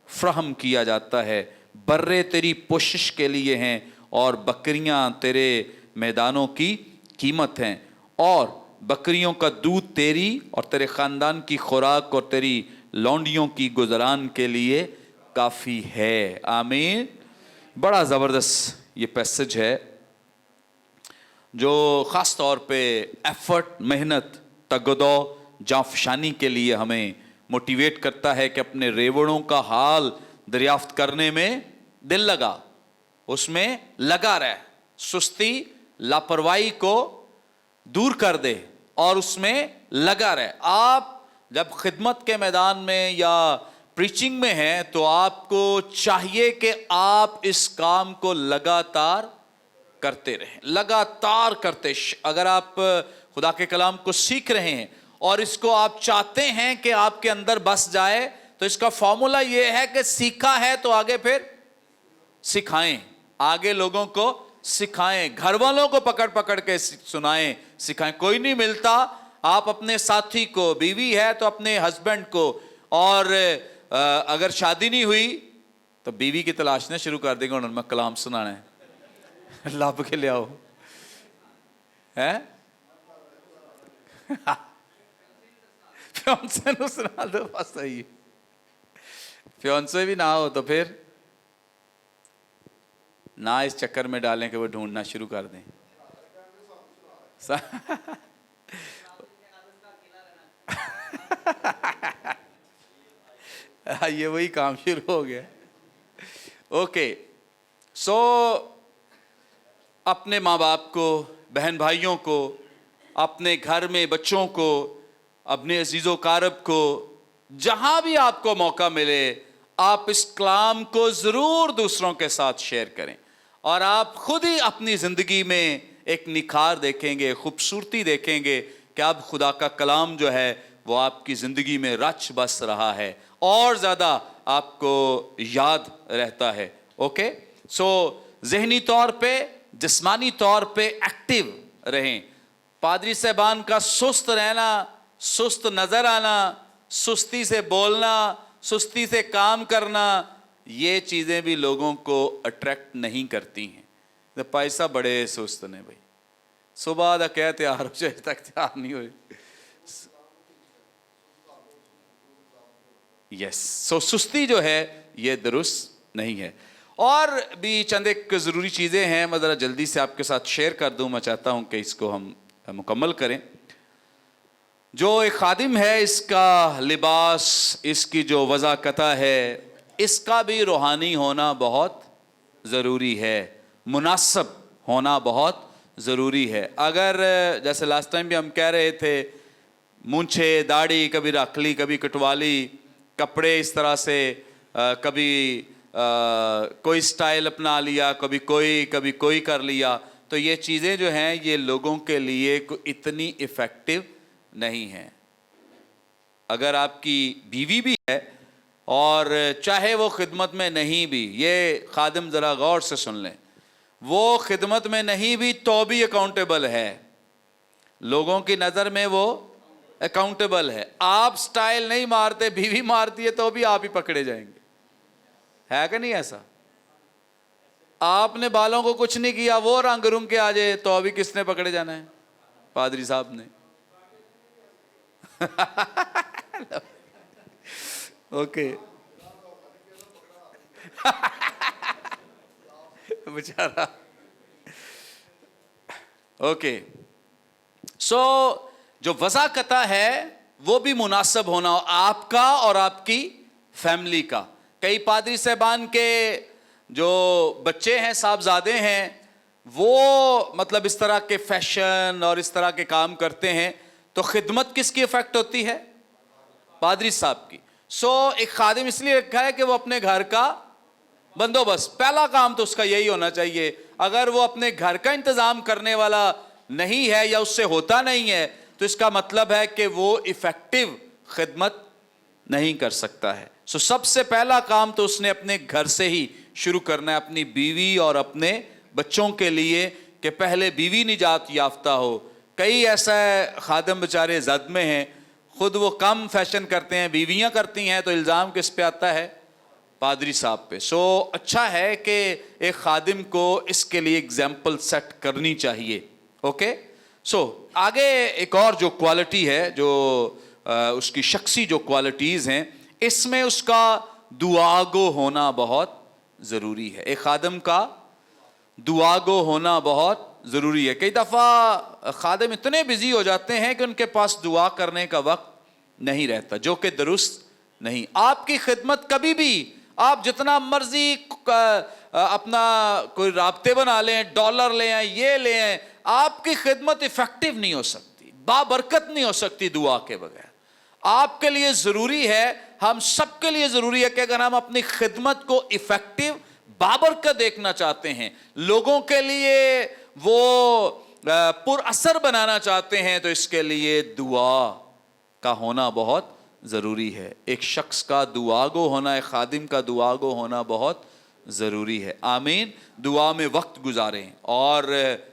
فراہم کیا جاتا ہے. برے تیری پوشش کے لیے ہیں, اور بکریاں تیرے میدانوں کی قیمت ہیں, اور بکریوں کا دودھ تیری اور تیرے خاندان کی خوراک اور تیری لونڈیوں کی گزران کے لیے کافی ہے. آمین. بڑا زبردست یہ پیسج ہے جو خاص طور پہ ایفرٹ, محنت, تگدو, جانفشانی کے لیے ہمیں موٹیویٹ کرتا ہے کہ اپنے ریوڑوں کا حال دریافت کرنے میں دل لگا, اس میں لگا رہے, سستی لاپرواہی کو دور کر دے اور اس میں لگا رہے. آپ جب خدمت کے میدان میں یا پریچنگ میں ہیں تو آپ کو چاہیے کہ آپ اس کام کو لگاتار کرتے رہیں, لگاتار کرتے. اگر آپ خدا کے کلام کو سیکھ رہے ہیں اور اس کو آپ چاہتے ہیں کہ آپ کے اندر بس جائے, تو اس کا فارمولا یہ ہے کہ سیکھا ہے تو آگے پھر سکھائیں, آگے لوگوں کو سکھائیں, گھر والوں کو پکڑ پکڑ کے سنائیں, سکھائیں. کوئی نہیں ملتا, آپ اپنے ساتھی کو, بیوی ہے تو اپنے ہسبینڈ کو, اور اگر شادی نہیں ہوئی تو بیوی کی تلاش نہ شروع کر دیں گے. انہوں نے کلام سنانا ہے, لب کے لے آؤ ہے, فیونسے نو سنا دو بس. صحیح, فیونسے بھی نہ ہو تو پھر نہ اس چکر میں ڈالیں کہ وہ ڈھونڈنا شروع کر دیں. یہ وہی کام شروع ہو گیا. اوکے, سو اپنے ماں باپ کو, بہن بھائیوں کو, اپنے گھر میں بچوں کو, اپنے عزیز و اقارب کو, جہاں بھی آپ کو موقع ملے آپ اس کلام کو ضرور دوسروں کے ساتھ شیئر کریں, اور آپ خود ہی اپنی زندگی میں ایک نکھار دیکھیں گے, خوبصورتی دیکھیں گے کہ اب خدا کا کلام جو ہے وہ آپ کی زندگی میں رچ بس رہا ہے اور زیادہ آپ کو یاد رہتا ہے. اوکے, سو ذہنی طور پہ, جسمانی طور پہ ایکٹیو رہیں. پادری صاحبان کا سست رہنا, سست نظر آنا, سستی سے بولنا, سستی سے کام کرنا, یہ چیزیں بھی لوگوں کو اٹریکٹ نہیں کرتی ہیں. پیسہ بڑے سست نے بھائی, صبح دا کہ تیار ہو جائے تک تیار نہیں ہوئے. یس, سو سستی جو ہے یہ درست نہیں ہے. اور بھی چند ایک ضروری چیزیں ہیں, میں ذرا جلدی سے آپ کے ساتھ شیئر کر دوں. میں چاہتا ہوں کہ اس کو ہم مکمل کریں. جو ایک خادم ہے, اس کا لباس, اس کی جو وضاقتہ ہے, اس کا بھی روحانی ہونا بہت ضروری ہے, مناسب ہونا بہت ضروری ہے. اگر جیسے لاسٹ ٹائم بھی ہم کہہ رہے تھے, مونچھے داڑھی کبھی رکھ لی, کبھی کٹوا لی, کپڑے اس طرح سے, کبھی کوئی سٹائل اپنا لیا, کبھی کوئی کر لیا, تو یہ چیزیں جو ہیں یہ لوگوں کے لیے اتنی افیکٹو نہیں ہیں. اگر آپ کی بیوی بھی ہے اور چاہے وہ خدمت میں نہیں بھی, یہ خادم ذرا غور سے سن لیں, وہ خدمت میں نہیں بھی تو بھی اکاؤنٹیبل ہے, لوگوں کی نظر میں وہ اکاؤنٹیبل ہے. آپ سٹائل نہیں مارتے, بیوی مارتی ہے تو بھی آپ ہی پکڑے جائیں گے. ہے کہ نہیں ایسا؟ آپ نے بالوں کو کچھ نہیں کیا, وہ رنگ رنگ کے آ جائے تو ابھی کس نے پکڑے جانا ہے؟ پادری صاحب نے. اوکے, بیچارہ. اوکے, سو جو وضاقتہ ہے وہ بھی مناسب ہونا آپ کا اور آپ کی فیملی کا. کئی پادری صاحبان کے جو بچے ہیں, صاحبزادے ہیں, وہ مطلب اس طرح کے فیشن اور اس طرح کے کام کرتے ہیں, تو خدمت کس کی افیکٹ ہوتی ہے؟ پادری صاحب کی. سو ایک خادم اس لیے رکھا ہے کہ وہ اپنے گھر کا بندوبست, پہلا کام تو اس کا یہی ہونا چاہیے. اگر وہ اپنے گھر کا انتظام کرنے والا نہیں ہے یا اس سے ہوتا نہیں ہے, تو اس کا مطلب ہے کہ وہ افیکٹو خدمت نہیں کر سکتا ہے. سو سب سے پہلا کام تو اس نے اپنے گھر سے ہی شروع کرنا ہے, اپنی بیوی اور اپنے بچوں کے لیے, کہ پہلے بیوی نجات یافتہ ہو. کئی ایسا خادم بیچارے زد میں ہیں, خود وہ کم فیشن کرتے ہیں, بیویاں کرتی ہیں, تو الزام کس پہ آتا ہے؟ پادری صاحب پہ. سو اچھا ہے کہ ایک خادم کو اس کے لیے اگزامپل سیٹ کرنی چاہیے. اوکے, سو آگے ایک اور جو کوالٹی ہے, جو اس کی شخصی جو کوالٹیز ہیں, اس میں اس کا دعاگو ہونا بہت ضروری ہے. ایک خادم کا دعاگو ہونا بہت ضروری ہے. کئی دفعہ خادم اتنے بزی ہو جاتے ہیں کہ ان کے پاس دعا کرنے کا وقت نہیں رہتا, جو کہ درست نہیں. آپ کی خدمت کبھی بھی, آپ جتنا مرضی اپنا کوئی رابطے بنا لیں, ڈالر لے آئیں, یہ لے آئیں, آپ کی خدمت افیکٹو نہیں ہو سکتی, بابرکت نہیں ہو سکتی دعا کے بغیر. آپ کے لیے ضروری ہے, ہم سب کے لیے ضروری ہے کہ اگر ہم اپنی خدمت کو افیکٹو بابرکت دیکھنا چاہتے ہیں, لوگوں کے لیے وہ پر اثر بنانا چاہتے ہیں, تو اس کے لیے دعا کا ہونا بہت ضروری ہے. ایک شخص کا دعاگو ہونا, ایک خادم کا دعاگو ہونا بہت ضروری ہے. آمین. دعا میں وقت گزاریں, اور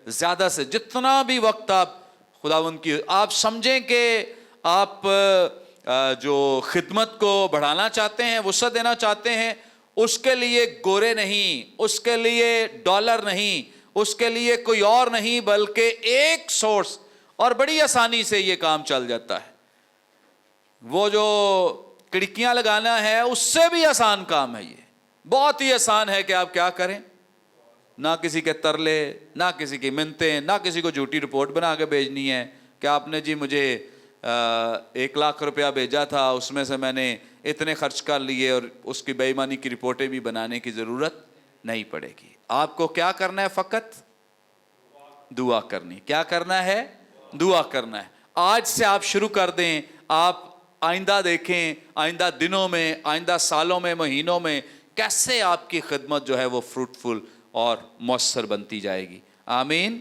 زیادہ سے جتنا بھی وقت آپ خداوند کی, آپ سمجھیں کہ آپ جو خدمت کو بڑھانا چاہتے ہیں, وسعت دینا چاہتے ہیں, اس کے لیے گورے نہیں, اس کے لیے ڈالر نہیں, اس کے لیے کوئی اور نہیں, بلکہ ایک سورس, اور بڑی آسانی سے یہ کام چل جاتا ہے. وہ جو کھڑکیاں لگانا ہے اس سے بھی آسان کام ہے. یہ بہت ہی آسان ہے کہ آپ کیا کریں, نہ کسی کے ترلے, نہ کسی کی منتیں, نہ کسی کو جھوٹی رپورٹ بنا کے بھیجنی ہے کہ آپ نے جی مجھے 1,00,000 روپیہ بھیجا تھا, اس میں سے میں نے اتنے خرچ کر لیے, اور اس کی بے ایمانی کی رپورٹیں بھی بنانے کی ضرورت نہیں پڑے گی. آپ کو کیا کرنا ہے؟ فقط دعا کرنی. کیا کرنا ہے؟ دعا کرنا ہے. آج سے آپ شروع کر دیں. آپ آئندہ دیکھیں, آئندہ دنوں میں, آئندہ سالوں میں, مہینوں میں کیسے آپ کی خدمت جو ہے وہ فروٹفل اور مؤثر بنتی جائے گی. آمین.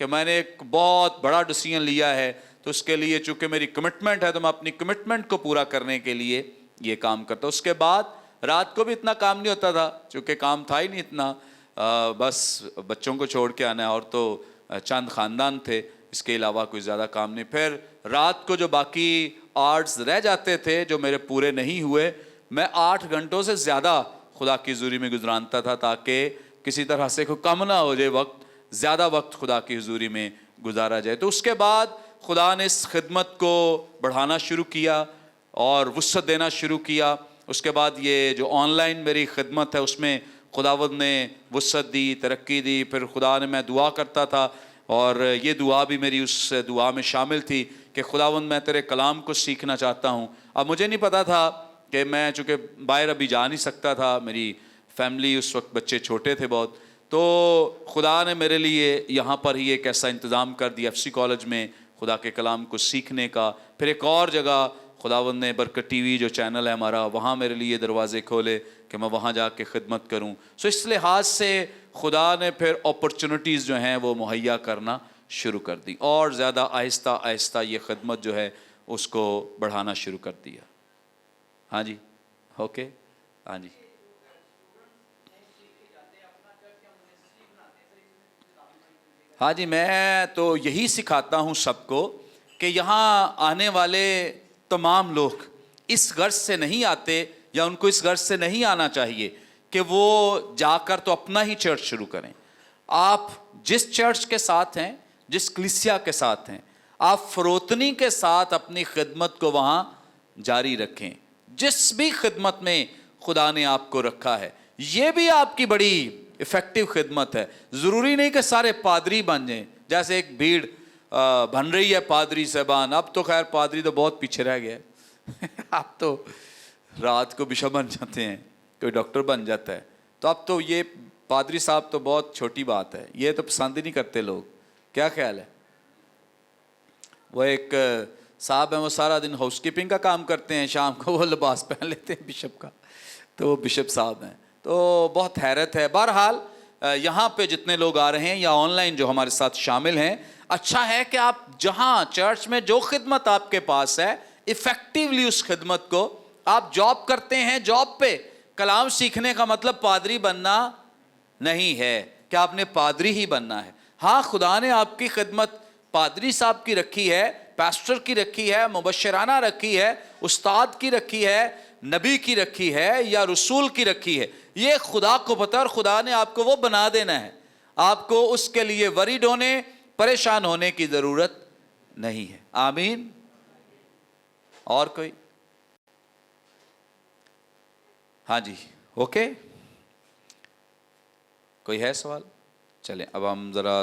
کہ میں نے ایک بہت بڑا ڈیسیژن لیا ہے, تو اس کے لیے چونکہ میری کمٹمنٹ ہے تو میں اپنی کمٹمنٹ کو پورا کرنے کے لیے یہ کام کرتا ہوں. اس کے بعد رات کو بھی اتنا کام نہیں ہوتا تھا, چونکہ کام تھا ہی نہیں اتنا, بس بچوں کو چھوڑ کے آنا ہے, اور تو چند خاندان تھے, اس کے علاوہ کوئی زیادہ کام نہیں. پھر رات کو جو باقی آرٹس رہ جاتے تھے جو میرے پورے نہیں ہوئے, میں 8 گھنٹوں سے زیادہ خدا کی حضوری میں گزرانتا تھا, تاکہ کسی طرح سے کوئی کم نہ ہو جائے وقت, زیادہ وقت خدا کی حضوری میں گزارا جائے. تو اس کے بعد خدا نے اس خدمت کو بڑھانا شروع کیا اور وسعت دینا شروع کیا. اس کے بعد یہ جو آن لائن میری خدمت ہے اس میں خداوند نے وسعت دی, ترقی دی. پھر خدا نے, میں دعا کرتا تھا اور یہ دعا بھی میری اس دعا میں شامل تھی کہ خداوند میں تیرے کلام کو سیکھنا چاہتا ہوں. اب مجھے نہیں پتا تھا کہ میں, چونکہ باہر ابھی جا نہیں سکتا تھا, میری فیملی اس وقت بچے چھوٹے تھے بہت, تو خدا نے میرے لیے یہاں پر ہی ایک ایسا انتظام کر دیا FCC کالج میں خدا کے کلام کو سیکھنے کا. پھر ایک اور جگہ خداوند نے برکت ٹی وی جو چینل ہے ہمارا, وہاں میرے لیے دروازے کھولے کہ میں وہاں جا کے خدمت کروں. سو اس لحاظ سے خدا نے پھر اپرچونٹیز جو ہیں وہ مہیا کرنا شروع کر دی, اور زیادہ آہستہ آہستہ یہ خدمت جو ہے اس کو بڑھانا شروع کر دیا. ہاں جی, اوکے, ہاں جی. ہاں جی, میں تو یہی سکھاتا ہوں سب کو کہ یہاں آنے والے تمام لوگ اس غرض سے نہیں آتے, یا ان کو اس غرض سے نہیں آنا چاہیے کہ وہ جا کر تو اپنا ہی چرچ شروع کریں. آپ جس چرچ کے ساتھ ہیں, جس کلیسیا کے ساتھ ہیں, آپ فروتنی کے ساتھ اپنی خدمت کو وہاں جاری رکھیں. جس بھی خدمت میں خدا نے آپ کو رکھا ہے, یہ بھی آپ کی بڑی افیکٹو خدمت ہے. ضروری نہیں کہ سارے پادری بن جائیں, جیسے ایک بھیڑ بن رہی ہے پادری صاحبان. اب تو خیر پادری تو بہت پیچھے رہ گیا ہے اب تو رات کو بشپ بن جاتے ہیں, کوئی ڈاکٹر بن جاتا ہے. تو اب تو یہ پادری صاحب تو بہت چھوٹی بات ہے, یہ تو پسند ہی نہیں کرتے لوگ. کیا خیال ہے؟ وہ ایک صاحب ہیں, وہ سارا دن ہاؤس کیپنگ کا کام کرتے ہیں, شام کو وہ لباس پہن لیتے ہیں بشپ کا, تو وہ بشپ صاحب ہیں. تو بہت حیرت ہے. بہرحال یہاں پہ جتنے لوگ آ رہے ہیں یا آن لائن جو ہمارے ساتھ شامل ہیں, اچھا ہے کہ آپ جہاں چرچ میں جو خدمت آپ کے پاس ہے ایفیکٹیولی اس خدمت کو, آپ جاب کرتے ہیں, جاب پہ کلام سیکھنے کا مطلب پادری بننا نہیں ہے کہ آپ نے پادری ہی بننا ہے. ہاں, خدا نے آپ کی خدمت پادری صاحب کی رکھی ہے, پاسٹر کی رکھی ہے, مبشرانہ رکھی ہے, استاد کی رکھی ہے, نبی کی رکھی ہے, یا رسول کی رکھی ہے. یہ خدا کو پتہ, اور خدا نے آپ کو وہ بنا دینا ہے. آپ کو اس کے لیے ورید ہونے, پریشان ہونے کی ضرورت نہیں ہے. آمین. اور کوئی؟ ہاں جی, اوکے, کوئی ہے سوال؟ چلیں اب ہم ذرا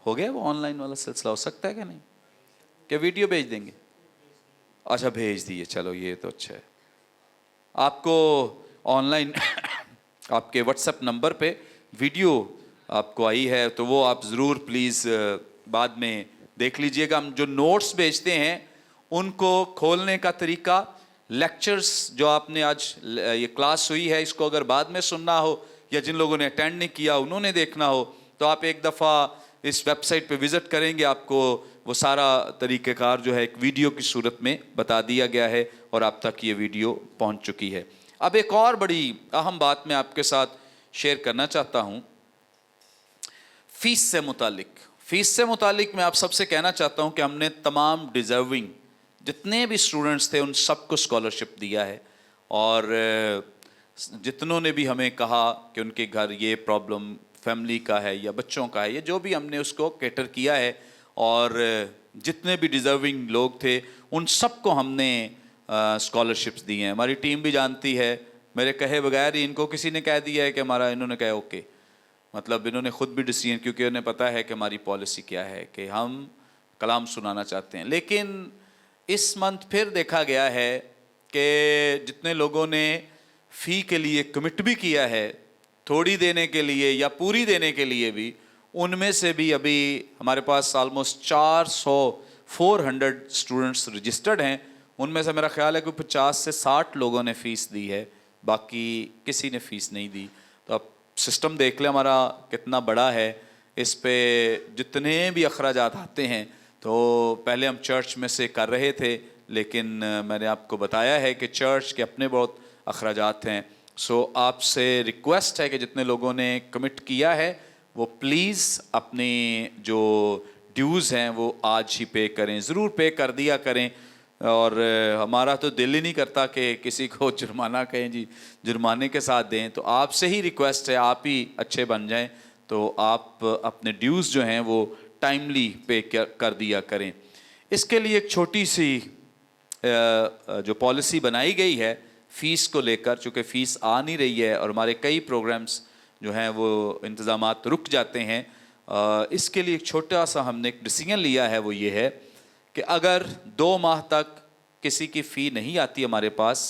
ہو گیا وہ آن لائن والا سلسلہ, ہو سکتا ہے کہ نہیں, کہ ویڈیو بھیج دیں گے؟ اچھا بھیج دیے, چلو یہ تو اچھا ہے. آپ کو آن لائن آپ کے واٹس ایپ نمبر پہ ویڈیو آپ کو آئی ہے, تو وہ آپ ضرور پلیز بعد میں دیکھ لیجئے گا. ہم جو نوٹس بھیجتے ہیں ان کو کھولنے کا طریقہ, لیکچرز جو آپ نے آج یہ کلاس ہوئی ہے, اس کو اگر بعد میں سننا ہو یا جن لوگوں نے اٹینڈ نہیں کیا انہوں نے دیکھنا ہو, تو آپ ایک دفعہ اس ویب سائٹ پہ وزٹ کریں گے. آپ کو وہ سارا طریقہ کار جو ہے ایک ویڈیو کی صورت میں بتا دیا گیا ہے, اور آپ تک یہ ویڈیو پہنچ چکی ہے. اب ایک اور بڑی اہم بات میں آپ کے ساتھ شیئر کرنا چاہتا ہوں فیس سے متعلق. فیس سے متعلق میں آپ سب سے کہنا چاہتا ہوں کہ ہم نے تمام ڈیزرونگ جتنے بھی اسٹوڈنٹس تھے ان سب کو اسکالرشپ دیا ہے, اور جتنوں نے بھی ہمیں کہا کہ ان کے گھر یہ پرابلم فیملی کا ہے یا بچوں کا ہے, یہ جو بھی ہم نے اس کو کیٹر کیا ہے, اور جتنے بھی ڈیزرونگ لوگ تھے ان سب کو ہم نے اسکالرشپس دی ہیں. ہماری ٹیم بھی جانتی ہے, میرے کہے بغیر ہی ان کو کسی نے کہہ دیا ہے کہ ہمارا, انہوں نے کہا اوکے, مطلب انہوں نے خود بھی ڈیسیژن, کیونکہ انہیں پتہ ہے کہ ہماری پالیسی کیا ہے کہ ہم کلام سنانا چاہتے ہیں. لیکن اس منتھ پھر دیکھا گیا ہے کہ جتنے لوگوں نے فی کے لیے کمٹ بھی کیا ہے, تھوڑی دینے کے لیے یا پوری دینے کے لیے بھی, ان میں سے بھی ابھی ہمارے پاس آلموسٹ 400 اسٹوڈنٹس رجسٹرڈ ہیں. ان میں سے میرا خیال ہے کہ 50 سے 60 لوگوں نے فیس دی ہے, باقی کسی نے فیس نہیں دی. تو اب سسٹم دیکھ لیں ہمارا کتنا بڑا ہے. اس پہ جتنے بھی اخراجات آتے ہیں تو پہلے ہم چرچ میں سے کر رہے تھے، لیکن میں نے آپ کو بتایا ہے کہ چرچ کے اپنے بہت اخراجات ہیں. سو آپ سے ریکویسٹ ہے کہ جتنے لوگوں نے کمٹ کیا ہے وہ پلیز اپنی جو ڈیوز ہیں وہ آج ہی پے کریں، ضرور پے کر دیا کریں. اور ہمارا تو دل ہی نہیں کرتا کہ کسی کو جرمانہ کہیں جی جرمانے کے ساتھ دیں، تو آپ سے ہی ریکویسٹ ہے آپ ہی اچھے بن جائیں تو آپ اپنے ڈیوز جو ہیں وہ ٹائملی پے کر دیا کریں. اس کے لیے ایک چھوٹی سی جو پالیسی بنائی گئی ہے فیس کو لے کر، چونکہ فیس آ نہیں رہی ہے اور ہمارے کئی پروگرامز جو ہیں وہ انتظامات رک جاتے ہیں. اس کے لیے ایک چھوٹا سا ہم نے ایک ڈیسیژن لیا ہے، وہ یہ ہے کہ اگر 2 ماہ تک کسی کی فی نہیں آتی ہمارے پاس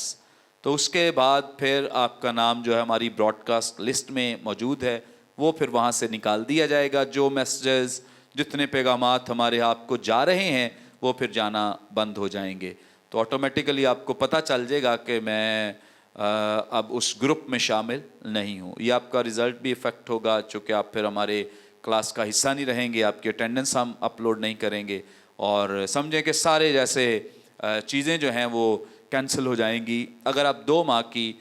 تو اس کے بعد پھر آپ کا نام جو ہے ہماری براڈ کاسٹ لسٹ میں موجود ہے، وہ پھر وہاں سے نکال دیا جائے گا. جو میسیجز جتنے پیغامات ہمارے آپ کو جا رہے ہیں وہ پھر جانا بند ہو جائیں گے. تو آٹومیٹیکلی آپ کو پتہ چل جائے گا کہ میں اب اس گروپ میں شامل نہیں ہوں. یہ آپ کا رزلٹ بھی افیکٹ ہوگا، چونکہ آپ پھر ہمارے کلاس کا حصہ نہیں رہیں گے، آپ کی اٹینڈنس ہم اپلوڈ نہیں کریں گے، اور سمجھیں کہ سارے جیسے چیزیں جو ہیں وہ کینسل ہو جائیں گی اگر آپ 2 ماہ کی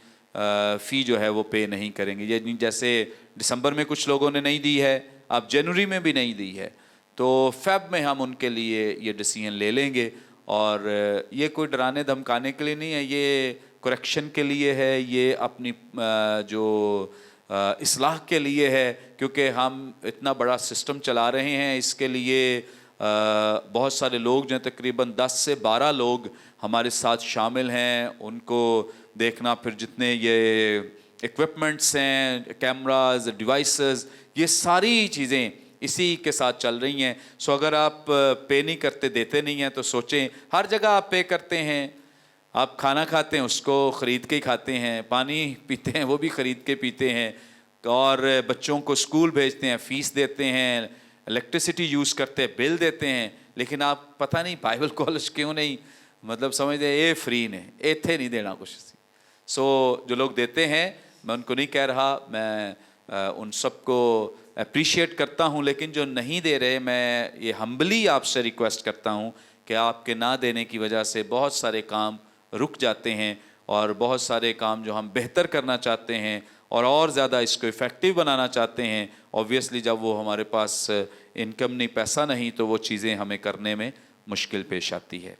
فی جو ہے وہ پے نہیں کریں گے. یعنی جیسے دسمبر میں کچھ لوگوں نے نہیں دی ہے، آپ جنوری میں بھی نہیں دی ہے، تو فیب میں ہم ان کے لیے یہ ڈیسیژن لے لیں گے. اور یہ کوئی ڈرانے دھمکانے کے لیے نہیں ہے، یہ کریکشن کے لیے ہے، یہ اپنی جو اصلاح کے لیے ہے، کیونکہ ہم اتنا بڑا سسٹم چلا رہے ہیں. اس کے لیے بہت سارے لوگ جو ہیں تقریباً 10 سے 12 لوگ ہمارے ساتھ شامل ہیں. ان کو دیکھنا، پھر جتنے یہ ایکوپمنٹس ہیں، کیمراز، ڈیوائسز، یہ ساری چیزیں اسی کے ساتھ چل رہی ہیں. سو اگر آپ پے نہیں کرتے، دیتے نہیں ہیں، تو سوچیں ہر جگہ آپ پے کرتے ہیں. آپ کھانا کھاتے ہیں اس کو خرید کے ہی کھاتے ہیں، پانی پیتے ہیں وہ بھی خرید کے پیتے ہیں، اور بچوں کو اسکول بھیجتے ہیں، فیس دیتے ہیں، الیکٹریسٹی یوز کرتے ہیں، بل دیتے ہیں. لیکن آپ پتہ نہیں بائبل کالج کیوں نہیں مطلب سمجھتے اے فری نے ایتھے نہیں دینا کچھ. سو جو لوگ دیتے ہیں میں ان کو نہیں کہہ رہا، میں ان سب کو اپریشیٹ کرتا ہوں، لیکن جو نہیں دے رہے میں یہ ہمبلی آپ سے ریکویسٹ کرتا ہوں کہ آپ کے نہ دینے کی وجہ سے بہت سارے کام رک جاتے ہیں، اور بہت سارے کام جو ہم بہتر کرنا چاہتے ہیں اور زیادہ اس کو افیکٹو بنانا چاہتے ہیں، اوبویسلی جب وہ ہمارے پاس انکم نہیں، پیسہ نہیں، تو وہ چیزیں ہمیں کرنے میں مشکل پیش آتی ہے.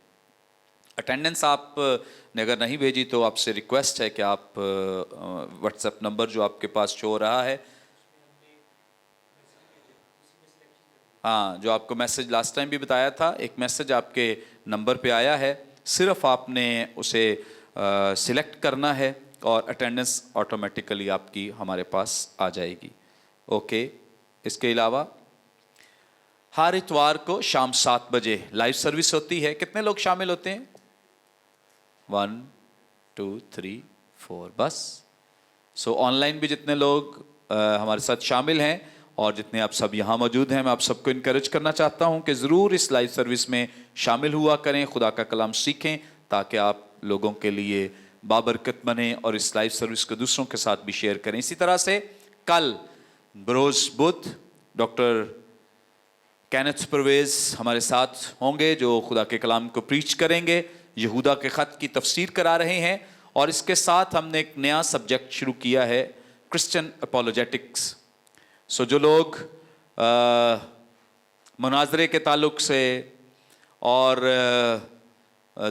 اٹینڈنس آپ نے اگر نہیں بھیجی تو آپ سے ریکویسٹ ہے کہ آپ واٹس ایپ نمبر جو آپ کے پاس شو ہو رہا ہے، ہاں جو آپ کو میسج لاسٹ ٹائم بھی بتایا تھا، ایک میسج آپ کے نمبر پہ آیا ہے، صرف آپ نے اسے سلیکٹ کرنا ہے اور اٹینڈنس آٹومیٹیکلی آپ کی ہمارے پاس آ جائے گی. اوکے. اس کے علاوہ ہر اتوار کو شام 7 بجے لائیو سروس ہوتی ہے. کتنے لوگ شامل ہوتے ہیں؟ 1 2 3 4 بس. سو آن لائن بھی جتنے لوگ ہمارے ساتھ شامل ہیں اور جتنے آپ سب یہاں موجود ہیں، میں آپ سب کو انکریج کرنا چاہتا ہوں کہ ضرور اس لائیو سروس میں شامل ہوا کریں، خدا کا کلام سیکھیں تاکہ آپ لوگوں کے لیے بابرکت بنیں اور اس لائیو سروس کو دوسروں کے ساتھ بھی شیئر کریں. اسی طرح سے کل بروز بدھ ڈاکٹر کینتھ پرویز ہمارے ساتھ ہوں گے جو خدا کے کلام کو پریچ کریں گے، یہودا کے خط کی تفسیر کرا رہے ہیں. اور اس کے ساتھ ہم نے ایک نیا سبجیکٹ شروع کیا ہے، کرسچن اپولوجیٹکس. سو جو لوگ مناظرے کے تعلق سے اور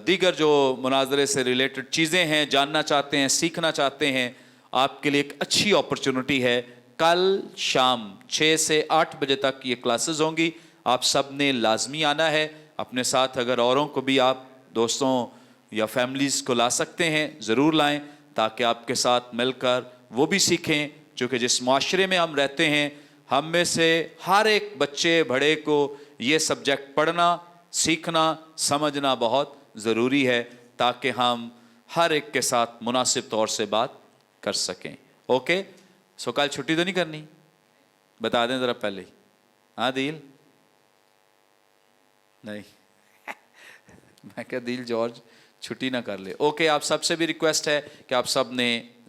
دیگر جو مناظرے سے ریلیٹڈ چیزیں ہیں جاننا چاہتے ہیں، سیکھنا چاہتے ہیں، آپ کے لیے ایک اچھی اپرچونٹی ہے. کل شام 6 سے 8 بجے تک یہ کلاسز ہوں گی. آپ سب نے لازمی آنا ہے. اپنے ساتھ اگر اوروں کو بھی آپ دوستوں یا فیملیز کو لا سکتے ہیں ضرور لائیں تاکہ آپ کے ساتھ مل کر وہ بھی سیکھیں. چونکہ جس معاشرے میں ہم رہتے ہیں، ہم میں سے ہر ایک بچے بڑے کو یہ سبجیکٹ پڑھنا، سیکھنا، سمجھنا بہت ضروری ہے تاکہ ہم ہر ایک کے ساتھ مناسب طور سے بات کر سکیں. اوکے. سو کل چھٹی تو نہیں کرنی؟ بتا دیں ذرا پہلے ہی. ہاں دیل؟ نہیں میں کہا دیل جارج چھٹی نہ کر لے. اوکے. آپ سب سے بھی ریکویسٹ ہے کہ آپ سب نے